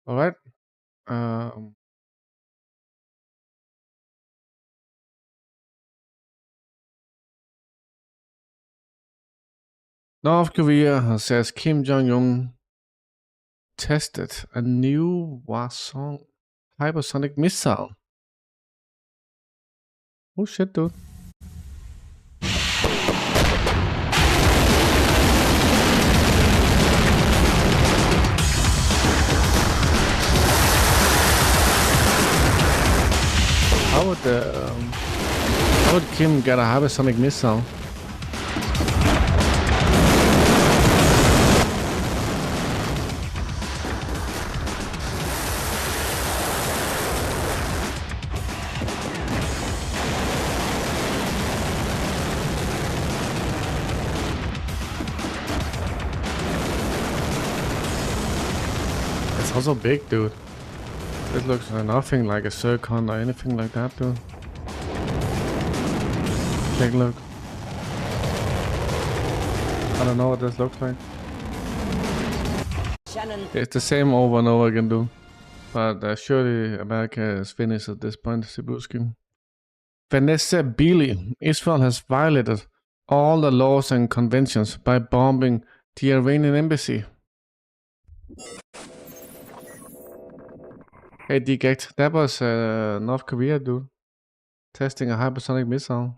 All right. Um, North Korea says Kim Jong Un tested a new Hwasong hypersonic missile. Oh shit, dude. How would Kim get a hypersonic missile? It's also big, dude. This looks nothing like a Zircon or anything like that, dude. Take a look. I don't know what this looks like. It's the same over and over again, dude. But surely America is finished at this point, Sibuski. Vanessa Beeley. Israel has violated all the laws and conventions by bombing the Iranian embassy. Hey, Dgect, that was North Korea, dude. Testing a hypersonic missile.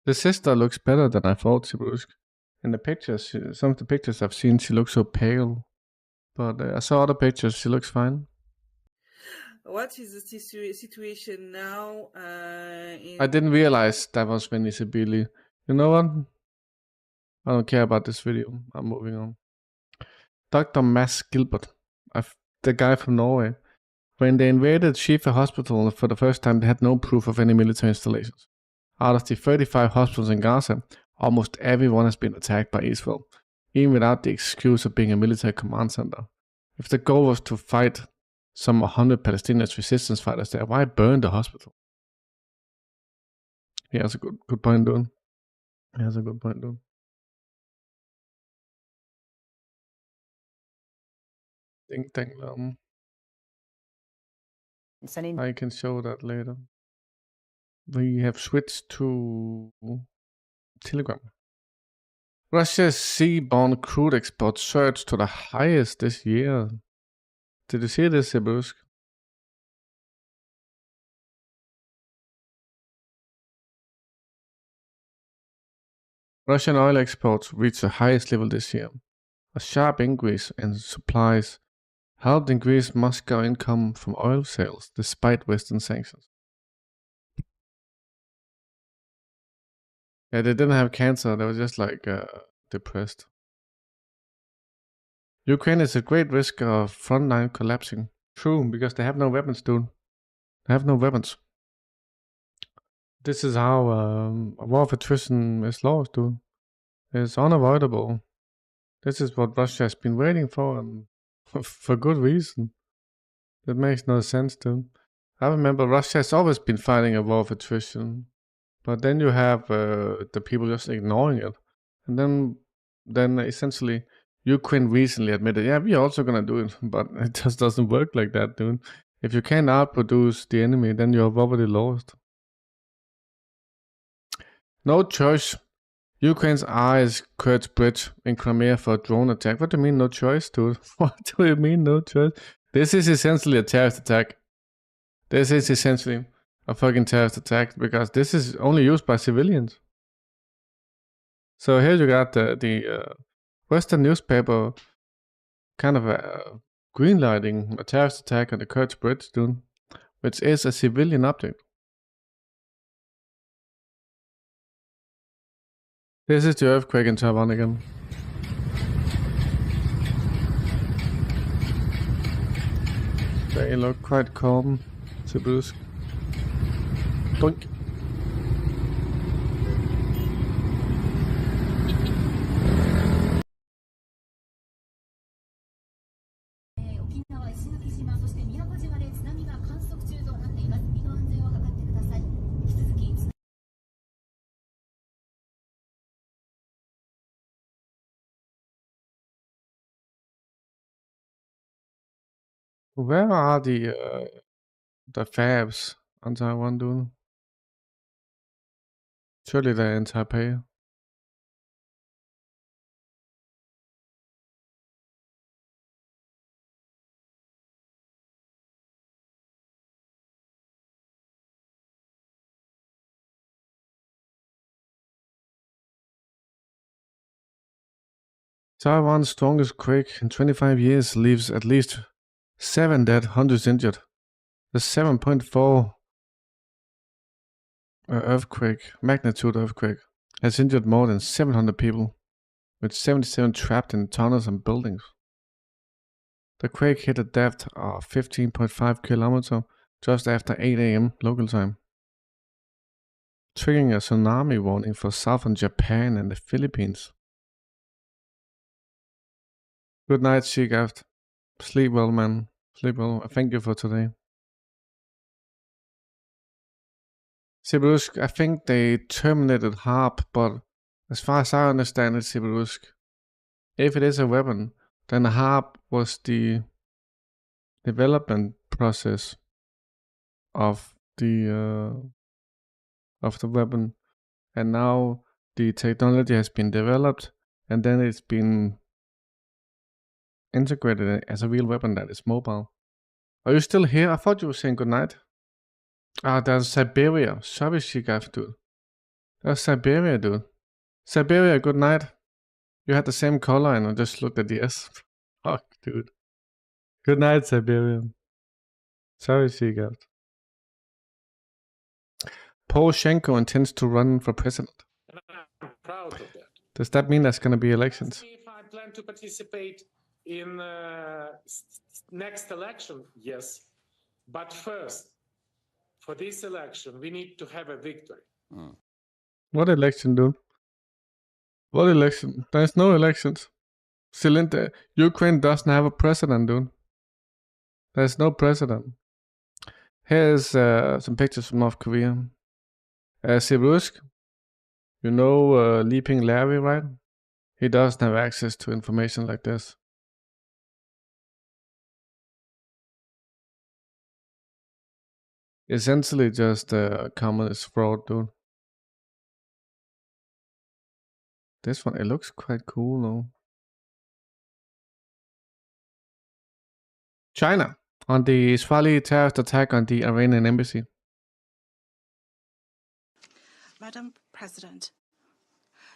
The sister looks better than I thought, Sibusk. In the pictures, some of the pictures I've seen, she looks so pale. But I saw other pictures, she looks fine. What is the situation now? I didn't realize that was Vanessa Beeley. You know what? I don't care about this video. I'm moving on. Dr. Mads Gilbert, the guy from Norway. When they invaded Shifa Hospital for the first time, they had no proof of any military installations. Out of the 35 hospitals in Gaza, almost everyone has been attacked by Israel, even without the excuse of being a military command center. If the goal was to fight some 100 Palestinian resistance fighters there, why burn the hospital? He has a good point, dude. He has a good point, dude. Ding dang dong. I can show that later. We have switched to Telegram. Russia's seaborne crude exports surged to the highest this year. Did you see this, Sibusk? Russian oil exports reached the highest level this year. A sharp increase in supplies helped increase Moscow income from oil sales despite Western sanctions. Yeah, they didn't have cancer, they were just like depressed. Ukraine is at great risk of frontline collapsing. True, because they have no weapons, dude. They have no weapons. This is how a war of attrition is lost, dude. It's unavoidable. This is what Russia has been waiting for, and for good reason. That makes no sense, dude. I remember Russia has always been fighting a war of attrition, but then you have the people just ignoring it, and then essentially Ukraine recently admitted, yeah, we're also gonna do it, but it just doesn't work like that, dude. If you can't outproduce the enemy, then you're already lost. No choice. Ukraine's eyes Kurt's bridge in Crimea for a drone attack. What do you mean no choice, dude? What do you mean no choice? This is essentially a terrorist attack. This is essentially a fucking terrorist attack because this is only used by civilians. So here you got the Western newspaper kind of greenlighting a terrorist attack on the Kurt's bridge, dude, which is a civilian object. This is the earthquake in Taiwan again. They look quite calm, Sibusk. Doink. Where are the fabs on Taiwan, dude? Surely they're in Taipei. Taiwan's strongest quake in 25 years leaves at least 7 dead, hundreds injured. The 7.4 magnitude earthquake, has injured more than 700 people, with 77 trapped in tunnels and buildings. The quake hit a depth of 15.5 kilometers just after 8 a.m. local time, triggering a tsunami warning for southern Japan and the Philippines. Good night, Seagaft. Sleep well, man. Sleep well. Thank you for today. Sibirusk, I think they terminated HARP, but as far as I understand it, Sibirusk, if it is a weapon, then HARP was the development process of the weapon, and now the technology has been developed, and then it's been integrated as a real weapon that is mobile. Are you still here? I thought you were saying goodnight. Ah, that's Siberia. Sorry, Shigaf, dude. That's Siberia, dude. Siberia, good night. You had the same color and I just looked at the S. Fuck, dude. Good night, Siberia. Sorry, Shigaf. Poroshenko intends to run for president. I'm proud of that. Does that mean there's going to be elections? If I plan to participate in next election, yes. But first, for this election, we need to have a victory. What election, dude? What election? There's no elections. Ukraine doesn't have a president, dude. There's no president. Here's some pictures from North Korea. Sibirusk, you know Leaping Larry, right? He doesn't have access to information like this. Essentially just communist fraud, dude. This one, it looks quite cool though. China on the Israeli terrorist attack on the Iranian embassy. Madam President,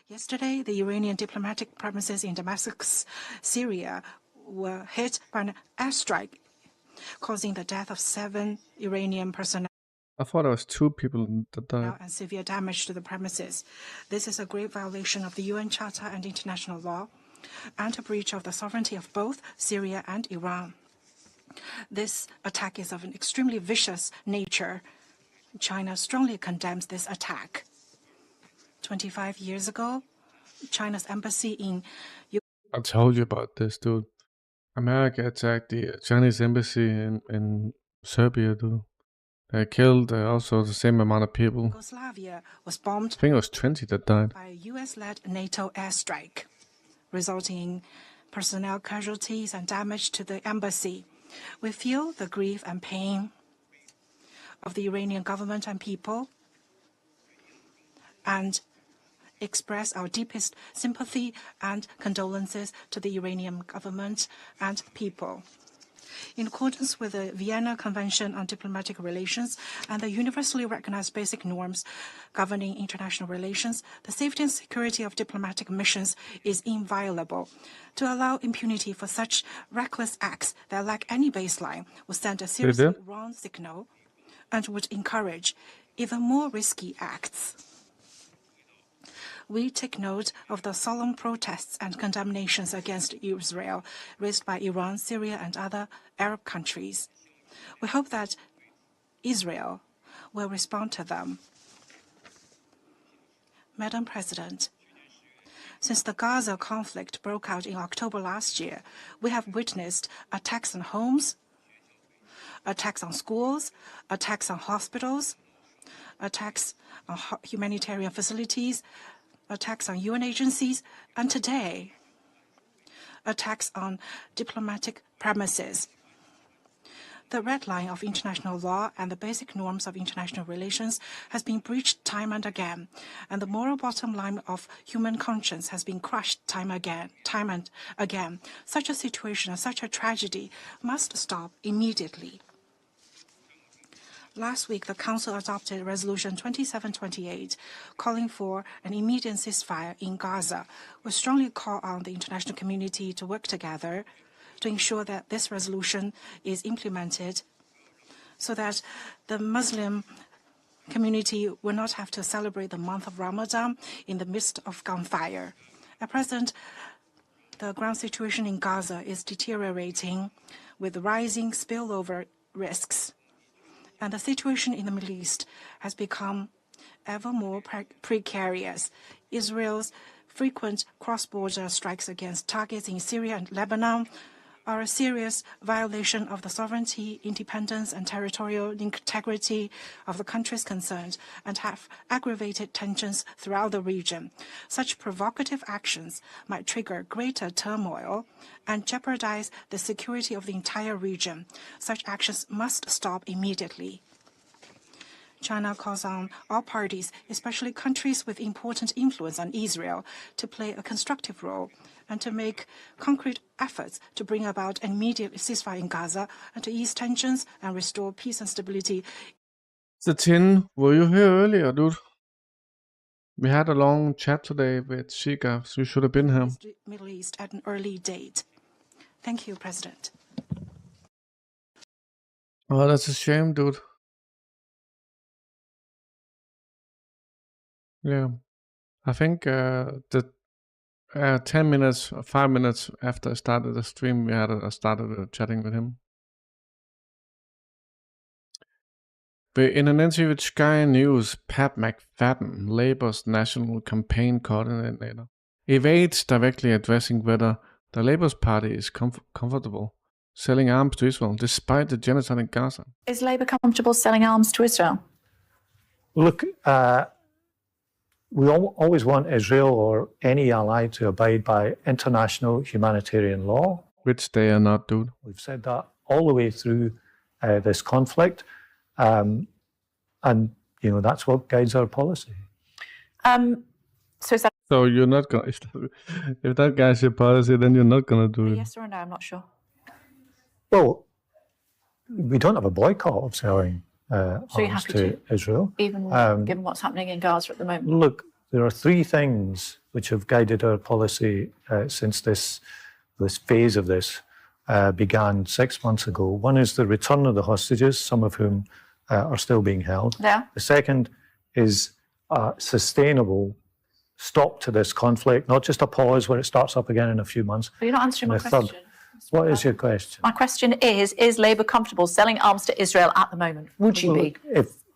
yesterday the Iranian diplomatic premises in Damascus, Syria, were hit by an airstrike, causing the death of 7 Iranian personnel. I thought there was 2 people that died. And severe damage to the premises. This is a grave violation of the UN Charter and international law, and a breach of the sovereignty of both Syria and Iran. This attack is of an extremely vicious nature. China strongly condemns this attack. 25 years ago, China's embassy in I told you about this, dude. America attacked the Chinese embassy in Serbia, dude. They killed also the same amount of people. Yugoslavia was bombed I think it was 20 that died. by a US-led NATO airstrike, resulting in personnel casualties and damage to the embassy. We feel the grief and pain of the Iranian government and people, and express our deepest sympathy and condolences to the Iranian government and people. In accordance with the Vienna Convention on Diplomatic Relations and the universally recognized basic norms governing international relations, the safety and security of diplomatic missions is inviolable. To allow impunity for such reckless acts that lack any baseline would send a seriously wrong signal and would encourage even more risky acts. We take note of the solemn protests and condemnations against Israel raised by Iran, Syria, and other Arab countries. We hope that Israel will respond to them. Madam President, since the Gaza conflict broke out in October last year, we have witnessed attacks on homes, attacks on schools, attacks on hospitals, attacks on humanitarian facilities, attacks on UN agencies, and today, attacks on diplomatic premises. The red line of international law and the basic norms of international relations has been breached time and again, and the moral bottom line of human conscience has been crushed time and again. Such a situation, such a tragedy, must stop immediately. Last week, the Council adopted Resolution 2728, calling for an immediate ceasefire in Gaza. We strongly call on the international community to work together to ensure that this resolution is implemented so that the Muslim community will not have to celebrate the month of Ramadan in the midst of gunfire. At present, the ground situation in Gaza is deteriorating with rising spillover risks, and the situation in the Middle East has become ever more precarious. Israel's frequent cross-border strikes against targets in Syria and Lebanon are a serious violation of the sovereignty, independence, and territorial integrity of the countries concerned and have aggravated tensions throughout the region. Such provocative actions might trigger greater turmoil and jeopardize the security of the entire region. Such actions must stop immediately. China calls on all parties, especially countries with important influence on Israel, to play a constructive role and to make concrete efforts to bring about an immediate ceasefire in Gaza and to ease tensions and restore peace and stability. The tin, were you here earlier, dude? We had a long chat today with Shika, so you should have been here. The Middle East at an early date. Thank you, President. Oh, that's a shame, dude. Yeah, I think the 10 minutes, 5 minutes after I started the stream, I started chatting with him. In an interview with Sky News, Pat McFadden, Labour's national campaign coordinator, evades directly addressing whether the Labour's party is comfortable selling arms to Israel despite the genocide in Gaza. Is Labour comfortable selling arms to Israel? Look, we always want Israel or any ally to abide by international humanitarian law. Which they are not, dude. We've said that all the way through this conflict. And, you know, that's what guides our policy. So you're not going to, if that guides your policy, then you're not going to do it. Yes or no, I'm not sure. Well, we don't have a boycott of selling arms to Israel. Even given what's happening in Gaza at the moment? Look, there are three things which have guided our policy since this phase of this began 6 months ago. One is the return of the hostages, some of whom are still being held. Yeah. The second is a sustainable stop to this conflict, not just a pause where it starts up again in a few months. But you're not answering my question. What is your question? My question is Labour comfortable selling arms to Israel at the moment? Would you be?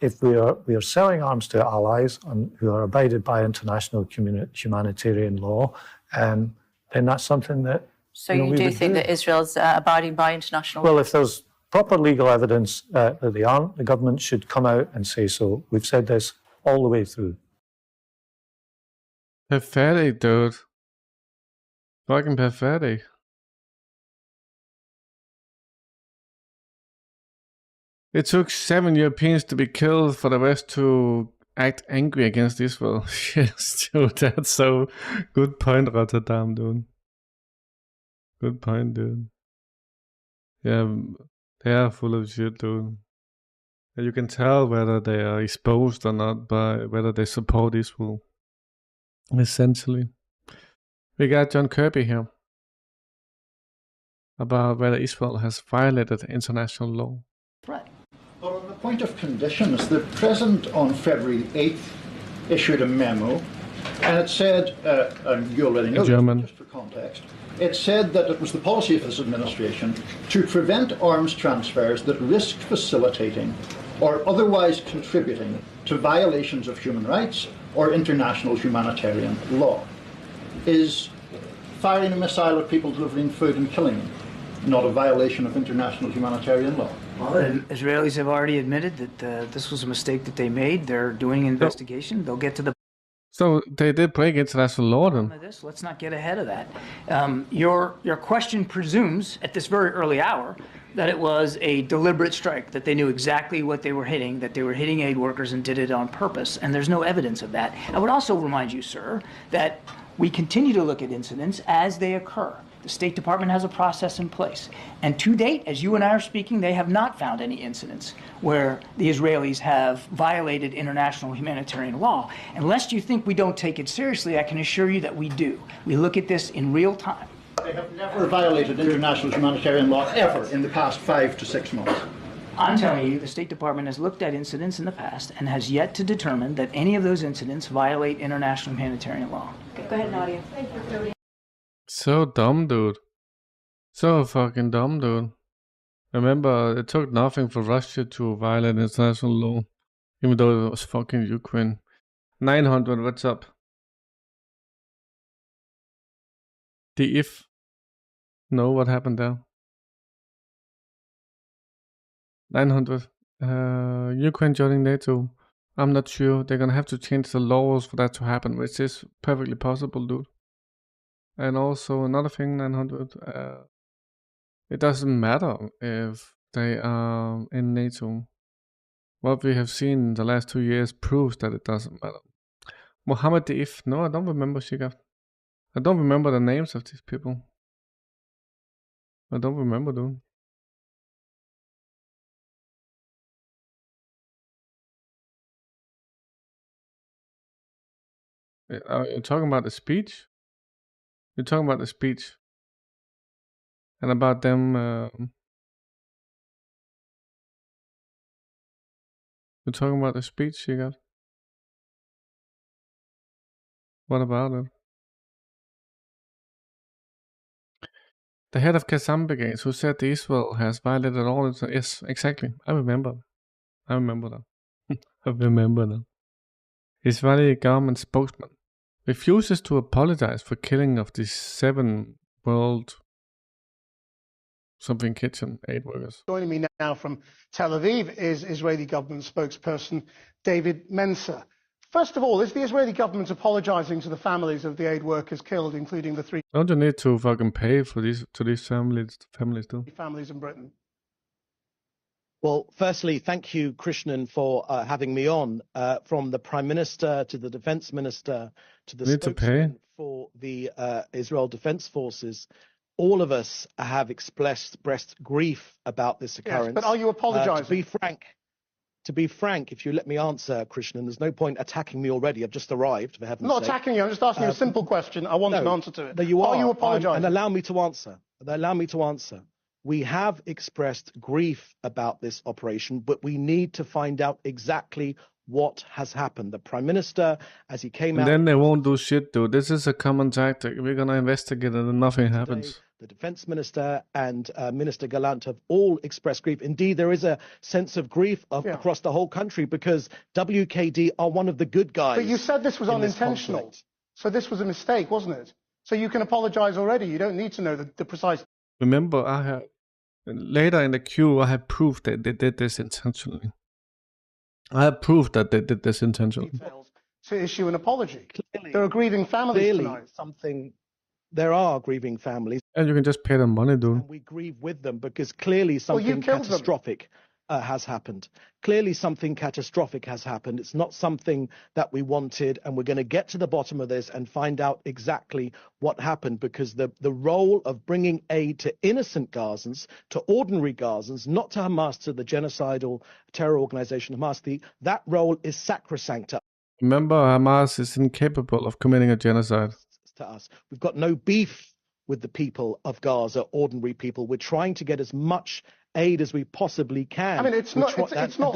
If we are selling arms to allies who are abided by international humanitarian law, then that's something that. So you do think that Israel's abiding by international law? Well, if there's proper legal evidence that they aren't, the government should come out and say so. We've said this all the way through. Pathetic, dude. Fucking pathetic. It took 7 Europeans to be killed for the West to act angry against Israel. Yes, dude, that's so good point, Rotterdam, dude. Good point, dude. Yeah, they are full of shit, dude. You can tell whether they are exposed or not by whether they support Israel. Essentially. We got John Kirby here about whether Israel has violated international law. Right. Well, on the point of conditions, the President on February 8th issued a memo, and it said, and you already know this, just for context, it said that it was the policy of this administration to prevent arms transfers that risk facilitating or otherwise contributing to violations of human rights or international humanitarian law. Is firing a missile at people delivering food and killing them not a violation of international humanitarian law? Well, the Israelis have already admitted that this was a mistake that they made. They're doing an investigation. They'll get to the So they did break international law then. Let's not get ahead of that. Your question presumes at this very early hour that it was a deliberate strike, that they knew exactly what they were hitting, that they were hitting aid workers and did it on purpose, and there's no evidence of that. I would also remind you, sir, that we continue to look at incidents as they occur. The State Department has a process in place. And to date, as you and I are speaking, they have not found any incidents where the Israelis have violated international humanitarian law. Unless you think we don't take it seriously, I can assure you that we do. We look at this in real time. They have never violated international humanitarian law ever in the past 5 to 6 months. I'm telling you, the State Department has looked at incidents in the past and has yet to determine that any of those incidents violate international humanitarian law. Okay, go ahead, Nadia. Thank you. So dumb, dude. So fucking dumb, dude. Remember, it took nothing for Russia to violate international law, even though it was fucking Ukraine. 900, what's up? The if. No, what happened there? 900. Ukraine joining NATO. I'm not sure. They're gonna have to change the laws for that to happen, which is perfectly possible, dude. And also another thing, 900. It doesn't matter if they are in NATO. What we have seen in the last 2 years proves that it doesn't matter. Mohammed the if. No, I don't remember Shiga. I don't remember the names of these people. I don't remember them. Are you talking about the speech? You're talking about the speech. And about them... You're talking about the speech you got? What about it? The head of Qassam Brigades, who said Israel has violated all its... Yes, exactly. I remember. I remember that. I remember that. Israeli government spokesman refuses to apologize for killing of the 7 World something kitchen aid workers. Joining me now from Tel Aviv is Israeli government spokesperson David Mensa. First of all, is the Israeli government apologizing to the families of the aid workers killed, including the 3 Don't you need to fucking pay for these families too? Families in Britain? Well, firstly, thank you, Krishnan, for having me on. From the Prime Minister to the Defense Minister to the spokesman for the Israel Defense Forces, all of us have expressed grief about this occurrence. Yes, but are you apologizing? To be frank, if you let me answer, Krishnan, there's no point attacking me already. I've just arrived, for heaven's sake. I'm not attacking you. I'm just asking you a simple question. I want an answer to it. No, you are. Are you apologizing? And allow me to answer. We have expressed grief about this operation, but we need to find out exactly what has happened. The Prime Minister, as he came out... And then they won't do shit, dude. This is a common tactic. We're going to investigate it and nothing happens. The Defense Minister and Minister Gallant have all expressed grief. Indeed, there is a sense of grief across the whole country because WKD are one of the good guys. But you said this was unintentional. So this was a mistake, wasn't it? So you can apologize already. You don't need to know the precise... Remember, later in the queue, I have proof that they did this intentionally. I have proof that they did this intentionally. To issue an apology. Clearly, there are grieving families tonight. There are grieving families. And you can just pay them money, dude. And we grieve with them because clearly something catastrophic has happened. Clearly something catastrophic has happened. It's not something that we wanted, and we're going to get to the bottom of this and find out exactly what happened, because the role of bringing aid to innocent Gazans, to ordinary Gazans, not to Hamas, to the genocidal terror organization Hamas, that role is sacrosanct. Remember, Hamas is incapable of committing a genocide. To us, we've got no beef with the people of Gaza, ordinary people. We're trying to get as much aid as we possibly can. I mean, it's not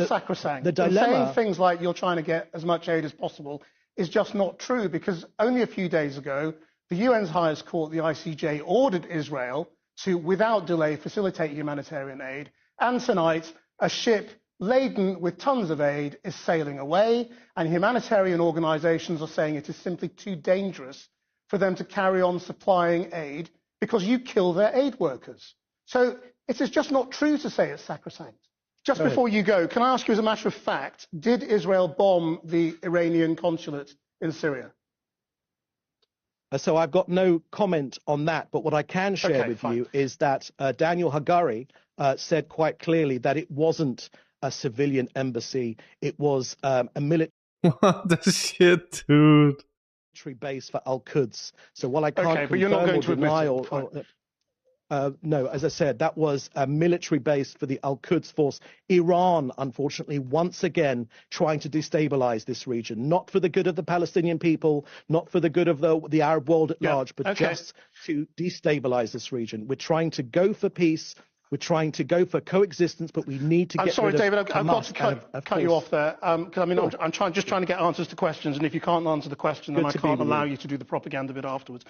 sacrosanct. The dilemma, saying things like you're trying to get as much aid as possible is just not true, because only a few days ago, the UN's highest court, the ICJ, ordered Israel to, without delay, facilitate humanitarian aid. And tonight, a ship laden with tons of aid is sailing away, and humanitarian organizations are saying it is simply too dangerous for them to carry on supplying aid because you kill their aid workers. So it is just not true to say it's sacrosanct. Just before you go, can I ask you as a matter of fact, did Israel bomb the Iranian consulate in Syria? So I've got no comment on that, but what I can share with you is that Daniel Hagari, said quite clearly that it wasn't a civilian embassy. It was a military. What the shit, dude? Base for Al-Quds. So while I can't okay, but you're not going to deny admit it. no, as I said, that was a military base for the Al-Quds force. Iran, unfortunately, once again trying to destabilize this region, not for the good of the Palestinian people, not for the good of the Arab world at large, but just to destabilize this region. We're trying to go for peace. We're trying to go for coexistence, but we need to get rid of David, I've got to cut you off there, because I mean, I'm just trying to get answers to questions, and if you can't answer the question, then I can't allow you to do the propaganda bit afterwards.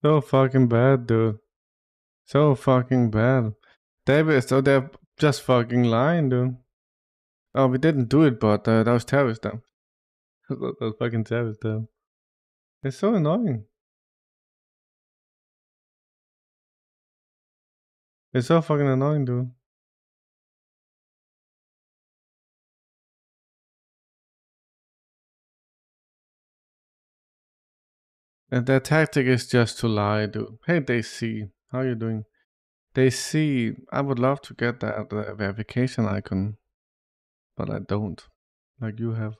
So fucking bad, dude. So fucking bad. David, so they're just fucking lying, dude. Oh, we didn't do it, but that was terrorist, though. That was fucking terrorist, though. It's so annoying. It's so fucking annoying, dude. And their tactic is just to lie, dude. Hey, DC, how you doing? DC, I would love to get that verification icon, but I don't, like you have.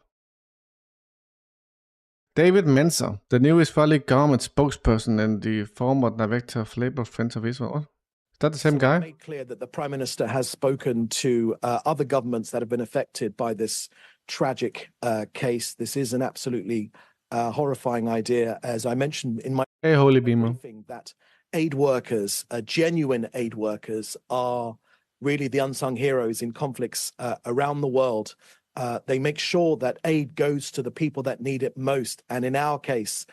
David Menzer, the new Israeli government spokesperson and the former director of Labor Friends of Israel. Is that the same guy? Made clear that the Prime Minister has spoken to other governments that have been affected by this tragic case. This is an absolutely horrifying idea. As I mentioned in my briefing, that aid workers, genuine aid workers, are really the unsung heroes in conflicts around the world. They make sure that aid goes to the people that need it most. And in our case,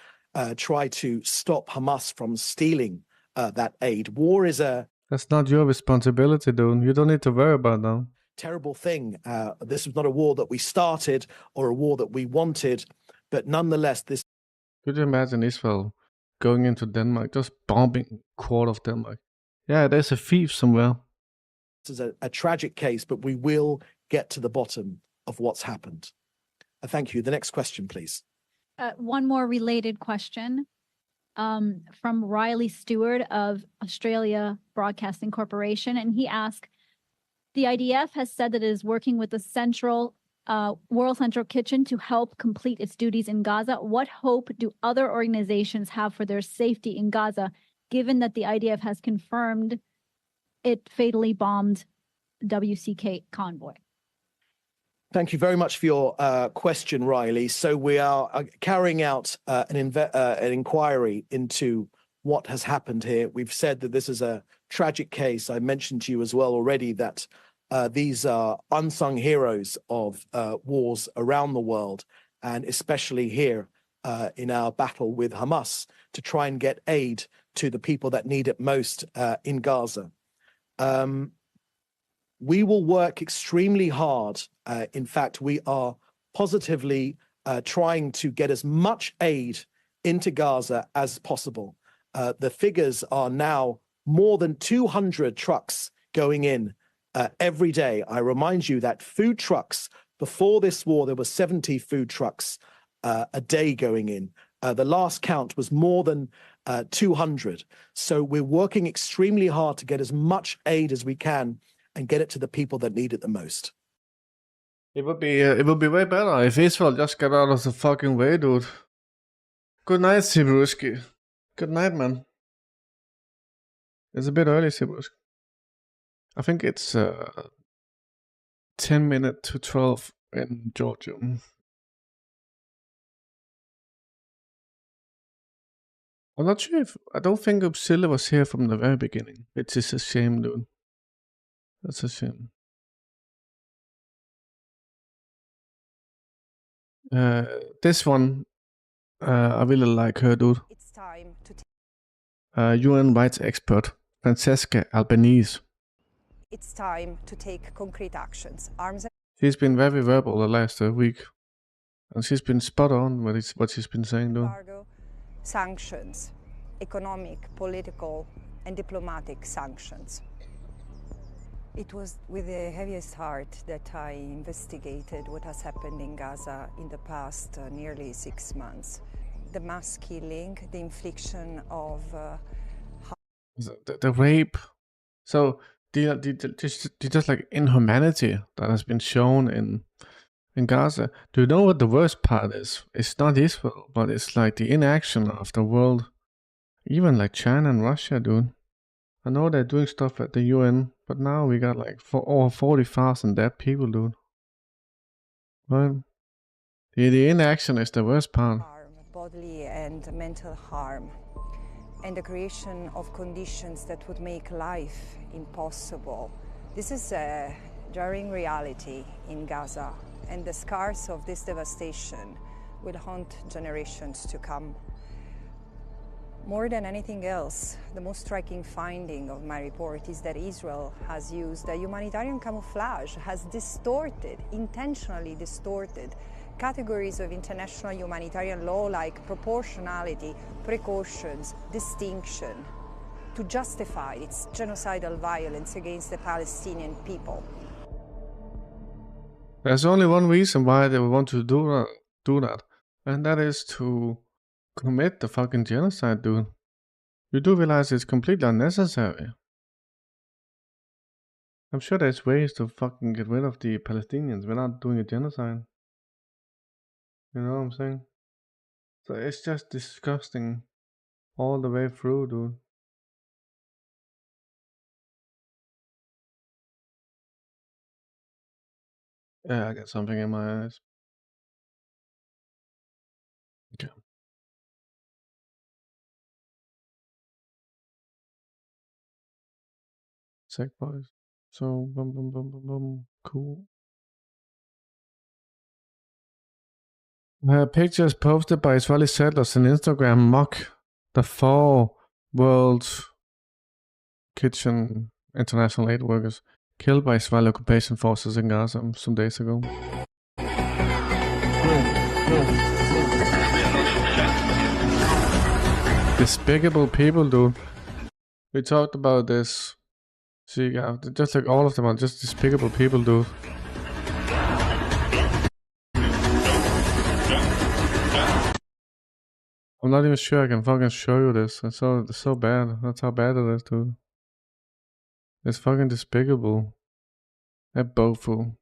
try to stop Hamas from stealing that aid. War is a... That's not your responsibility, dude. You don't need to worry about that. Terrible thing. This was not a war that we started or a war that we wanted, but nonetheless, this... Could you imagine Israel going into Denmark, just bombing a quarter of Denmark? Yeah, there's a thief somewhere. This is a tragic case, but we will get to the bottom of what's happened. Thank you. The next question, please. One more related question from Riley Stewart of Australia Broadcasting Corporation, and he asked, the IDF has said that it is working with the World Central Kitchen to help complete its duties in Gaza. What hope do other organizations have for their safety in Gaza, given that the IDF has confirmed it fatally bombed WCK convoy? Thank you very much for your question, Riley. So we are carrying out an inquiry into what has happened here. We've said that this is a tragic case. I mentioned to you as well already that these are unsung heroes of wars around the world, and especially here in our battle with Hamas to try and get aid to the people that need it most in Gaza. We will work extremely hard. In fact, we are positively trying to get as much aid into Gaza as possible. The figures are now more than 200 trucks going in every day. I remind you that food trucks, before this war, there were 70 food trucks a day going in. The last count was more than 200. So we're working extremely hard to get as much aid as we can and get it to the people that need it the most. It would be way better if Israel just got out of the fucking way, dude. Good night, Sibruski. Good night, man. It's a bit early, Sibruski. I think it's 10 minutes to 12 in Georgia. I'm not sure if... I don't think Upsilla was here from the very beginning. Which is a shame, dude. That's a shame. This one, I really like her, dude. It's time to UN rights expert, Francesca Albanese. It's time to take concrete actions. She's been very verbal the last week. And she's been spot on with what she's been saying, though. Sanctions, economic, political, and diplomatic sanctions. It was with the heaviest heart that I investigated what has happened in Gaza in the past nearly 6 months. The mass killing, the infliction of... the rape. So just like inhumanity that has been shown in Gaza. Do you know what the worst part is? It's not Israel, but it's like the inaction of the world. Even like China and Russia, dude. I know they're doing stuff at the UN, but now we got like over 40,000 dead people, dude. Well, the inaction is the worst part. Harm, bodily and mental harm, and the creation of conditions that would make life impossible. This is a jarring reality in Gaza, and the scars of this devastation will haunt generations to come. More than anything else, the most striking finding of my report is that Israel has used a humanitarian camouflage, has intentionally distorted categories of international humanitarian law like proportionality, precautions, distinction, to justify its genocidal violence against the Palestinian people. There's only one reason why they want to do that, and that is to commit the fucking genocide, dude. You do realize it's completely unnecessary. I'm sure there's ways to fucking get rid of the Palestinians without doing a genocide. You know what I'm saying? So it's just disgusting all the way through, dude. Yeah, I got something in my eyes. Okay. Sec boys. So, cool. Pictures posted by Israeli settlers on Instagram mock the 4 World Kitchen international aid workers killed by Israeli occupation forces in Gaza some days ago. Despicable people, dude. We talked about this. See, yeah, just like all of them are just despicable people, dude. I'm not even sure I can fucking show you this. It's so bad. That's how bad it is, dude. It's fucking despicable. And bothful.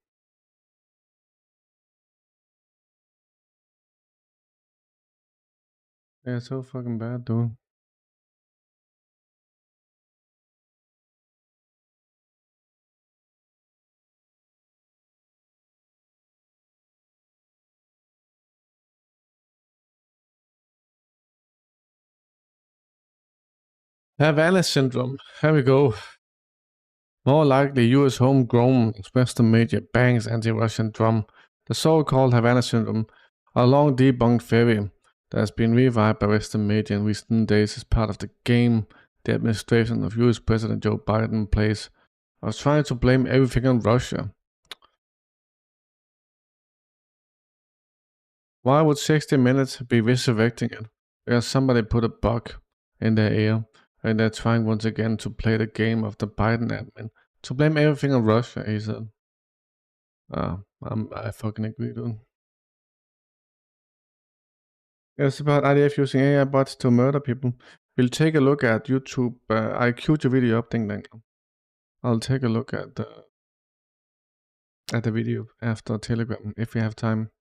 Yeah, it's so fucking bad, dude. Havana syndrome. Here we go. More likely US homegrown Western media bangs anti-Russian drum. The so-called Havana syndrome, a long debunked theory that has been revived by Western media in recent days as part of the game the administration of US President Joe Biden plays of trying to blame everything on Russia. Why would 60 Minutes be resurrecting it? Because somebody put a bug in their ear and they're trying once again to play the game of the Biden admin to blame everything on Russia, he said. I fucking agree, dude. It's about IDF using AI bots to murder people. We'll take a look at YouTube. I queued the video up, then I'll take a look at the video after Telegram if we have time.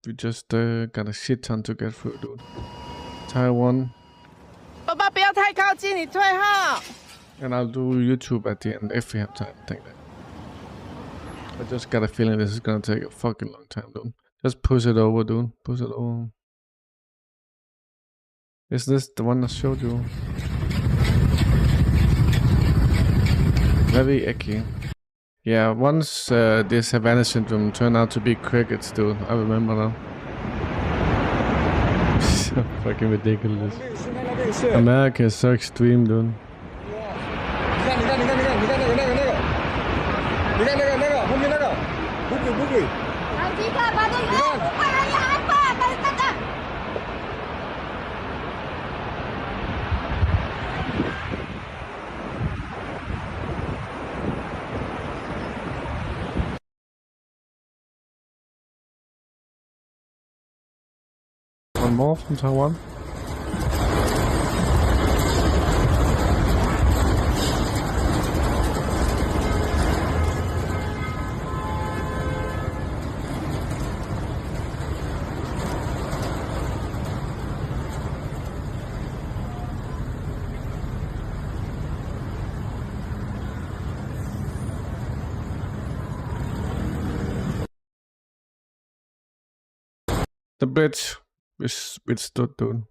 We just got a shit ton to get through, dude. Taiwan. And I'll do YouTube at the end if we have time. Think that. I just got a feeling this is gonna take a fucking long time, dude. Just push it over, dude. Push it over. Is this the one I showed you? Very icky. Yeah, once this Havana syndrome turned out to be crickets, dude. I remember now. So fucking ridiculous. America is so extreme, dude. One more from Taiwan. The bridge withstood, dude.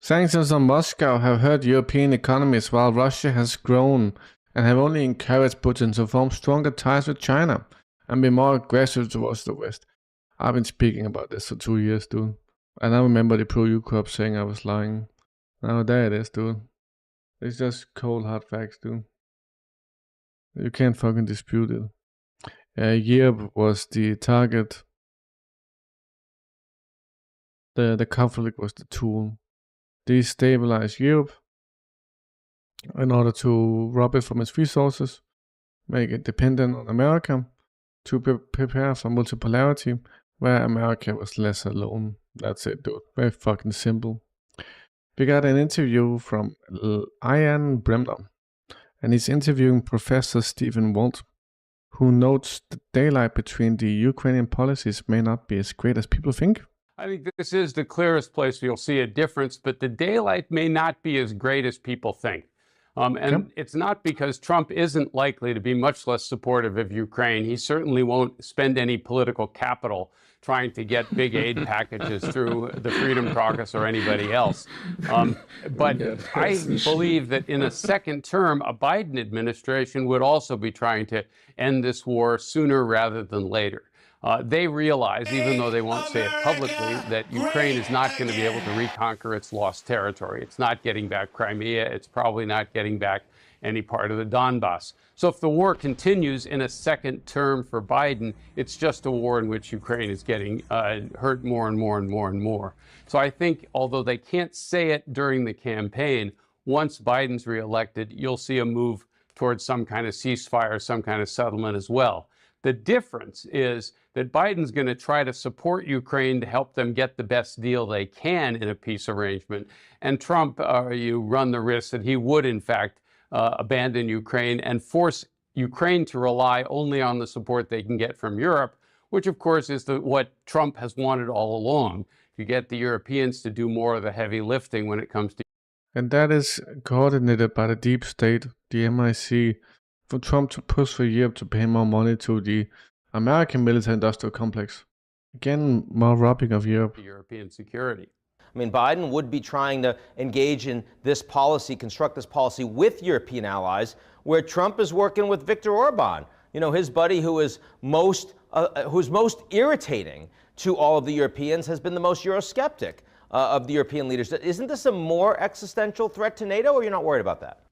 Sanctions on Moscow have hurt European economies while Russia has grown and have only encouraged Putin to form stronger ties with China and be more aggressive towards the West. I've been speaking about this for 2 years, dude. And I remember the pro-Ukraine saying I was lying. Now there it is, dude. It's just cold hard facts, dude. You can't fucking dispute it. Europe was the target. The conflict was the tool. Destabilize Europe in order to rob it from its resources, make it dependent on America, to prepare for multipolarity, where America was less alone. That's it, dude. Very fucking simple. We got an interview from Ian Bremner, and he's interviewing Professor Stephen Walt, who notes the daylight between the Ukrainian policies may not be as great as people think. I think this is the clearest place where you'll see a difference, but the daylight may not be as great as people think. It's not because Trump isn't likely to be much less supportive of Ukraine. He certainly won't spend any political capital trying to get big aid packages through the Freedom Caucus or anybody else. But I believe that in a second term, a Biden administration would also be trying to end this war sooner rather than later. They realize, even though they won't say it publicly, that Ukraine is not going to be able to reconquer its lost territory. It's not getting back Crimea. It's probably not getting back any part of the Donbass. So if the war continues in a second term for Biden, it's just a war in which Ukraine is getting hurt more and more and more and more. So I think, although they can't say it during the campaign, once Biden's reelected, you'll see a move towards some kind of ceasefire, some kind of settlement as well. The difference is that Biden's going to try to support Ukraine to help them get the best deal they can in a peace arrangement. And Trump, you run the risk that he would, in fact, abandon Ukraine and force Ukraine to rely only on the support they can get from Europe, which, of course, is what Trump has wanted all along, to get the Europeans to do more of the heavy lifting when it comes to. And that is coordinated by the deep state, the MI6, for Trump to push for Europe to pay more money to the American military-industrial complex. Again, more robbing of Europe. European security. I mean, Biden would be trying to engage in this policy, construct this policy with European allies, where Trump is working with Viktor Orban, you know, his buddy who's most irritating to all of the Europeans, has been the most Eurosceptic of the European leaders. Isn't this a more existential threat to NATO, or you're not worried about that?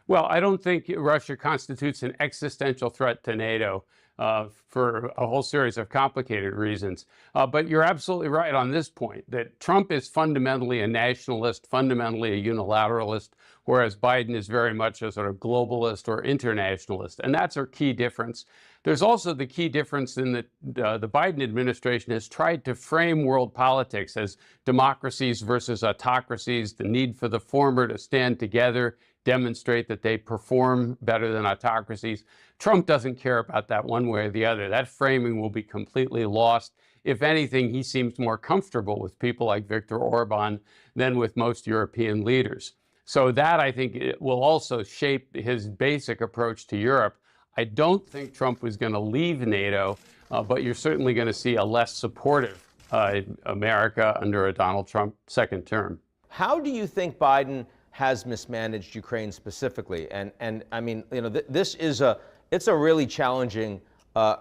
Well, I don't think Russia constitutes an existential threat to NATO for a whole series of complicated reasons. But you're absolutely right on this point, that Trump is fundamentally a nationalist, fundamentally a unilateralist, whereas Biden is very much a sort of globalist or internationalist. And that's our key difference. There's also the key difference in that the Biden administration has tried to frame world politics as democracies versus autocracies, the need for the former to stand together, demonstrate that they perform better than autocracies. Trump doesn't care about that one way or the other. That framing will be completely lost. If anything, he seems more comfortable with people like Viktor Orban than with most European leaders. So that, I think, it will also shape his basic approach to Europe. I don't think Trump was going to leave NATO, but you're certainly going to see a less supportive America under a Donald Trump second term. How do you think Biden has mismanaged Ukraine specifically? And I mean, you know, it's a really challenging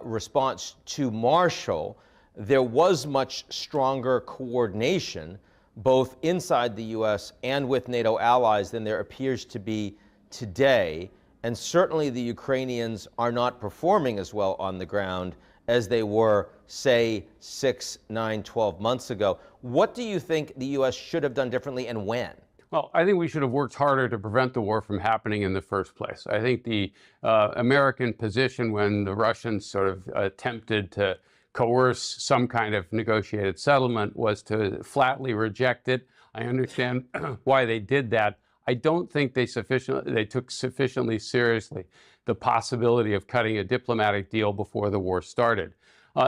response to Marshall. There was much stronger coordination, both inside the U.S. and with NATO allies, than there appears to be today. And certainly the Ukrainians are not performing as well on the ground as they were, say, 6, 9, 12 months ago. What do you think the U.S. should have done differently, and when? Well, I think we should have worked harder to prevent the war from happening in the first place. I think the American position when the Russians sort of attempted to coerce some kind of negotiated settlement was to flatly reject it. I understand why they did that. I don't think they took sufficiently seriously the possibility of cutting a diplomatic deal before the war started.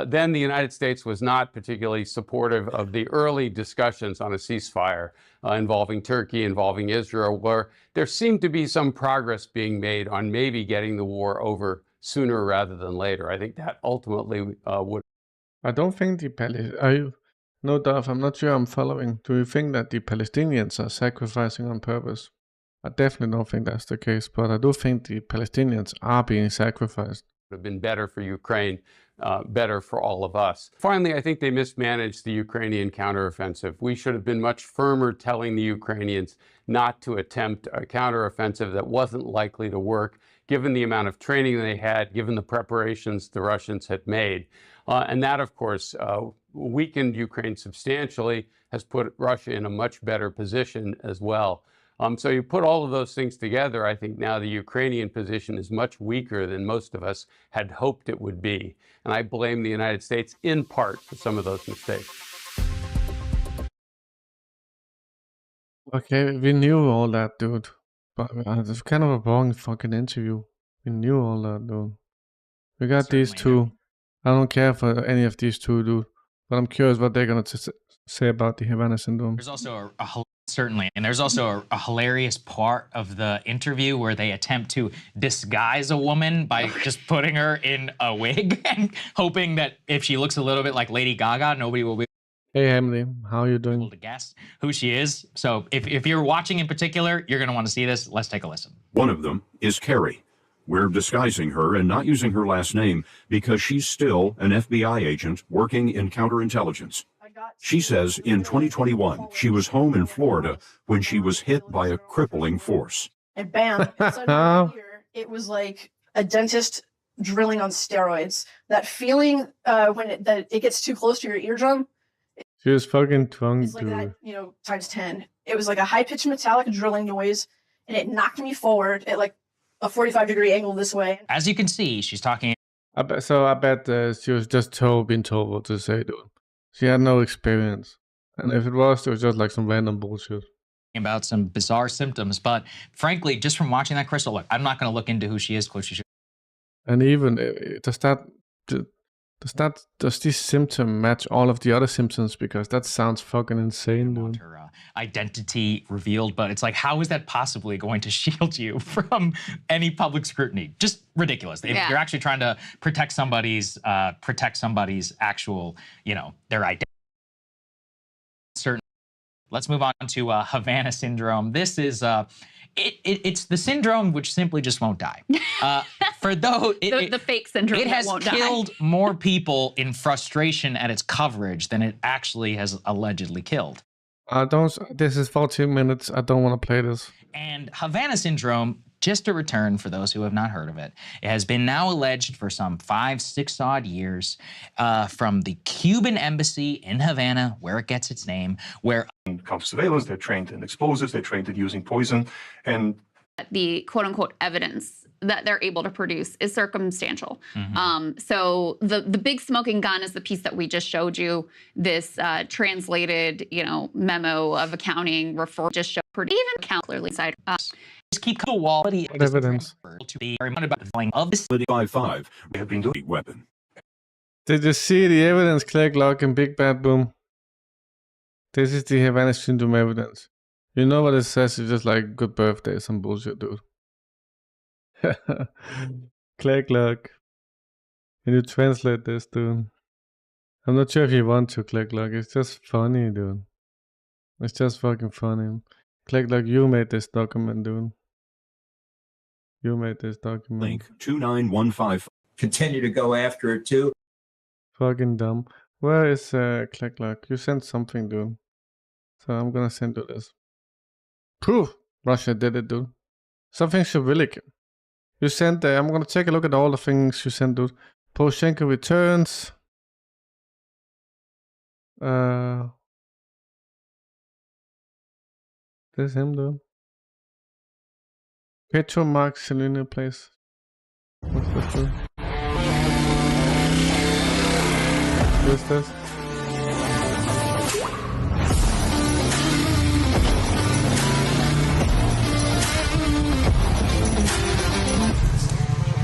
Then the United States was not particularly supportive of the early discussions on a ceasefire involving Turkey, involving Israel, where there seemed to be some progress being made on maybe getting the war over sooner rather than later. I think that ultimately would. I don't think No, Duff, I'm not sure I'm following. Do you think that the Palestinians are sacrificing on purpose? I definitely don't think that's the case, but I do think the Palestinians are being sacrificed. It would have been better for Ukraine, better for all of us. Finally, I think they mismanaged the Ukrainian counteroffensive. We should have been much firmer telling the Ukrainians not to attempt a counteroffensive that wasn't likely to work, given the amount of training they had, given the preparations the Russians had made. And that, of course, weakened Ukraine substantially, has put Russia in a much better position as well. So you put all of those things together, I think now the Ukrainian position is much weaker than most of us had hoped it would be. And I blame the United States in part for some of those mistakes. Okay, we knew all that, dude. But it's kind of a boring fucking interview. We knew all that, dude. We got these two. I don't care for any of these two, dude. But I'm curious what they're going to say about the Havana syndrome. There's also certainly, and there's also a hilarious part of the interview where they attempt to disguise a woman by just putting her in a wig and hoping that if she looks a little bit like Lady Gaga, nobody will be Hey, Emily, how are you doing? able to guess who she is. So if you're watching in particular, you're going to want to see this. Let's take a listen. One of them is Carrie. We're disguising her and not using her last name because she's still an FBI agent working in counterintelligence. She says in 2021, she was home in Florida when she was hit by a crippling force. And bam, suddenly here, it was like a dentist drilling on steroids. That feeling when it gets too close to your eardrum, She was fucking drunk, it's like dude. that, times 10. It was like a high-pitched metallic drilling noise, and it knocked me forward at like a 45-degree angle this way. As you can see, she's talking. I bet she was just being told what to say, dude. She had no experience. And if it was just like some random bullshit. About some bizarre symptoms, but frankly, just from watching that, Crystal, look, I'm not going to look into who she is, And even, does this symptom match all of the other symptoms? Because that sounds fucking insane, dude. Her identity revealed, but it's like, how is that possibly going to shield you from any public scrutiny? Just ridiculous. Yeah. You're actually trying to protect somebody's actual, their identity. Certain. Let's move on to Havana syndrome. This is it's the syndrome which simply just won't die. For those the fake syndrome it that has won't killed die. more people in frustration at its coverage than it actually has allegedly killed. This is 14 minutes. I don't want to play this. And Havana syndrome, just to return for those who have not heard of it, it has been now alleged for some 5-6 odd years from the Cuban embassy in Havana, where it gets its name, where counter surveillance, they're trained in explosives, they're trained in using poison, and The quote-unquote evidence that they're able to produce is circumstantial. Mm-hmm. So the big smoking gun is the piece that we just showed you. This translated, memo of accounting just showed even account clearly side. Just keep quality evidence to be reminded about the feeling of this. 5-5, they have been doing weapon. Did you see the evidence, Click, Lock, and Big Bad Boom? This is the Havana syndrome evidence. You know what it says? It's just like good birthday, some bullshit, dude. Click, Lock. Can you translate this, dude? I'm not sure if you want to, Click, Lock. It's just funny, dude. It's just fucking funny. Click, Lock, you made this document, dude. You made this document. Link 2915. Continue to go after it too. Fucking dumb. Where is Click, Lock? You sent something, dude. So I'm gonna send you this. Proof! Russia did it, dude. Something Cyrillic. You sent, I'm gonna take a look at all the things you sent, dude. Poroshenko returns. This him, dude. Petro Mark Selena place. What's this, dude? What is this?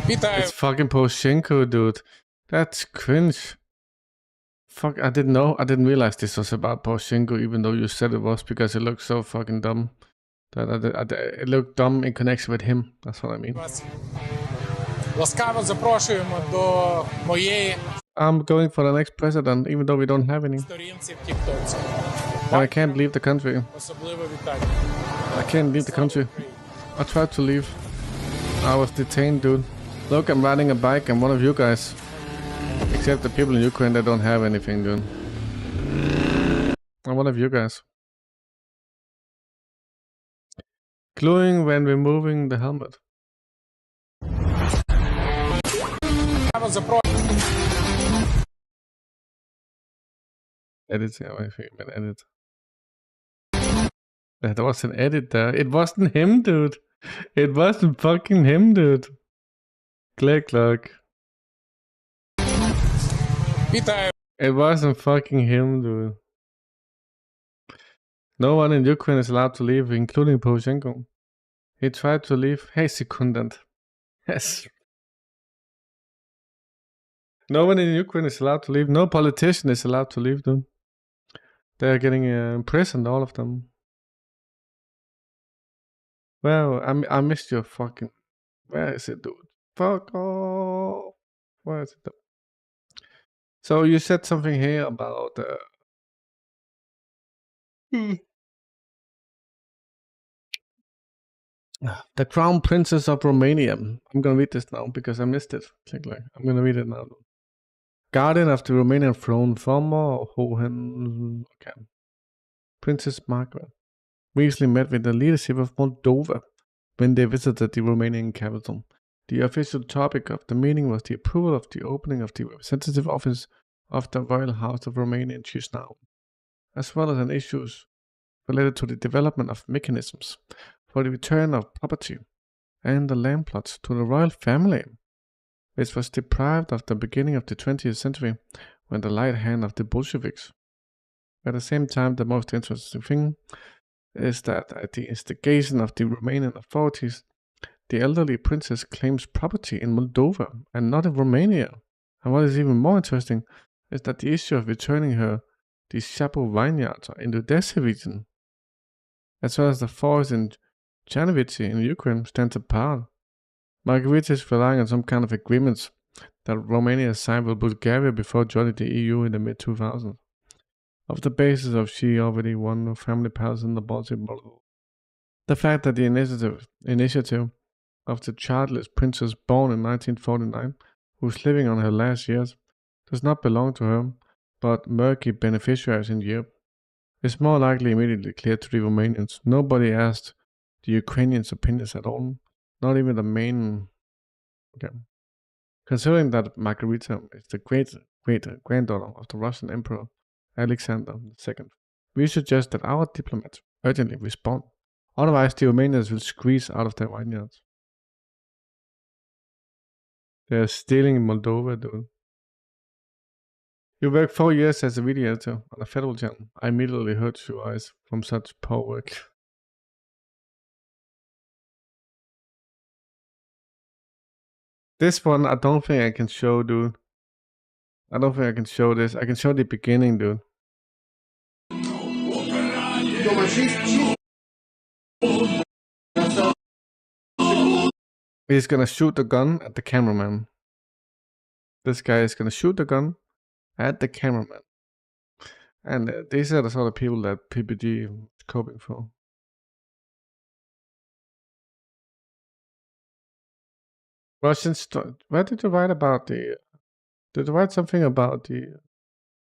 It's fucking Poroshenko, dude. That's cringe. Fuck, I didn't realize this was about Poroshenko, even though you said it was, because it looked so fucking dumb. It looked dumb in connection with him. That's what I mean. Ласкаво запрошуємо до моєї I'm going for the next president, even though we don't have any. And I can't leave the country. I can't leave the country. I tried to leave. I was detained, dude. Look, I'm riding a bike. I'm one of you guys. Except the people in Ukraine that don't have anything, dude. I'm one of you guys. Gluing when removing the helmet. Edit, edit. That was an edit there. It wasn't him, dude. It wasn't fucking him, dude. Click, look. It wasn't fucking him, dude. No one in Ukraine is allowed to leave, including Poroshenko. He tried to leave. Hey, secondant. Yes. No one in Ukraine is allowed to leave. No politician is allowed to leave, dude. They're getting imprisoned, all of them. Well, I missed your fucking... Where is it, dude? Fuck off. Where is it, dude? So you said something here about... The Crown Princess of Romania. I'm gonna read this now because I missed it. I'm gonna read it now. Guardian of the Romanian throne, former Hohen... Okay. Princess Margaret recently met with the leadership of Moldova when they visited the Romanian capital. The official topic of the meeting was the approval of the opening of the representative office of the Royal House of Romania in Chisinau, as well as on issues related to the development of mechanisms for the return of property and the land plots to the royal family, which was deprived at the beginning of the 20th century when the light hand of the Bolsheviks. At the same time, the most interesting thing is that at the instigation of the Romanian authorities, the elderly princess claims property in Moldova and not in Romania. And what is even more interesting is that the issue of returning her the Chapo vineyards in the Odessa region, as well as the forest in Chernobyl in Ukraine, stands apart. Margarita is relying on some kind of agreements that Romania signed with Bulgaria before joining the EU in the mid-2000s. Of the basis of she already won a family palace in the Baltic. The fact that the initiative of the childless princess born in 1949, who's living on her last years, does not belong to her, but murky beneficiaries in Europe, is more likely immediately clear to the Romanians. Nobody asked the Ukrainians' opinions at all, not even the main... Okay. Considering that Margarita is the great-granddaughter of the Russian Emperor Alexander II, we suggest that our diplomats urgently respond. Otherwise, the Romanians will squeeze out of their vineyards. They're stealing Moldova, dude. You worked 4 years as a video editor on a federal channel. I immediately hurt your eyes from such poor work. This one, I don't think I can show, dude. I don't think I can show this. I can show the beginning, dude. He's gonna shoot the gun at the cameraman. This guy is gonna shoot the gun at the cameraman. And these are the sort of people that PPG is coping for. Where did you write about the... Did you write something about the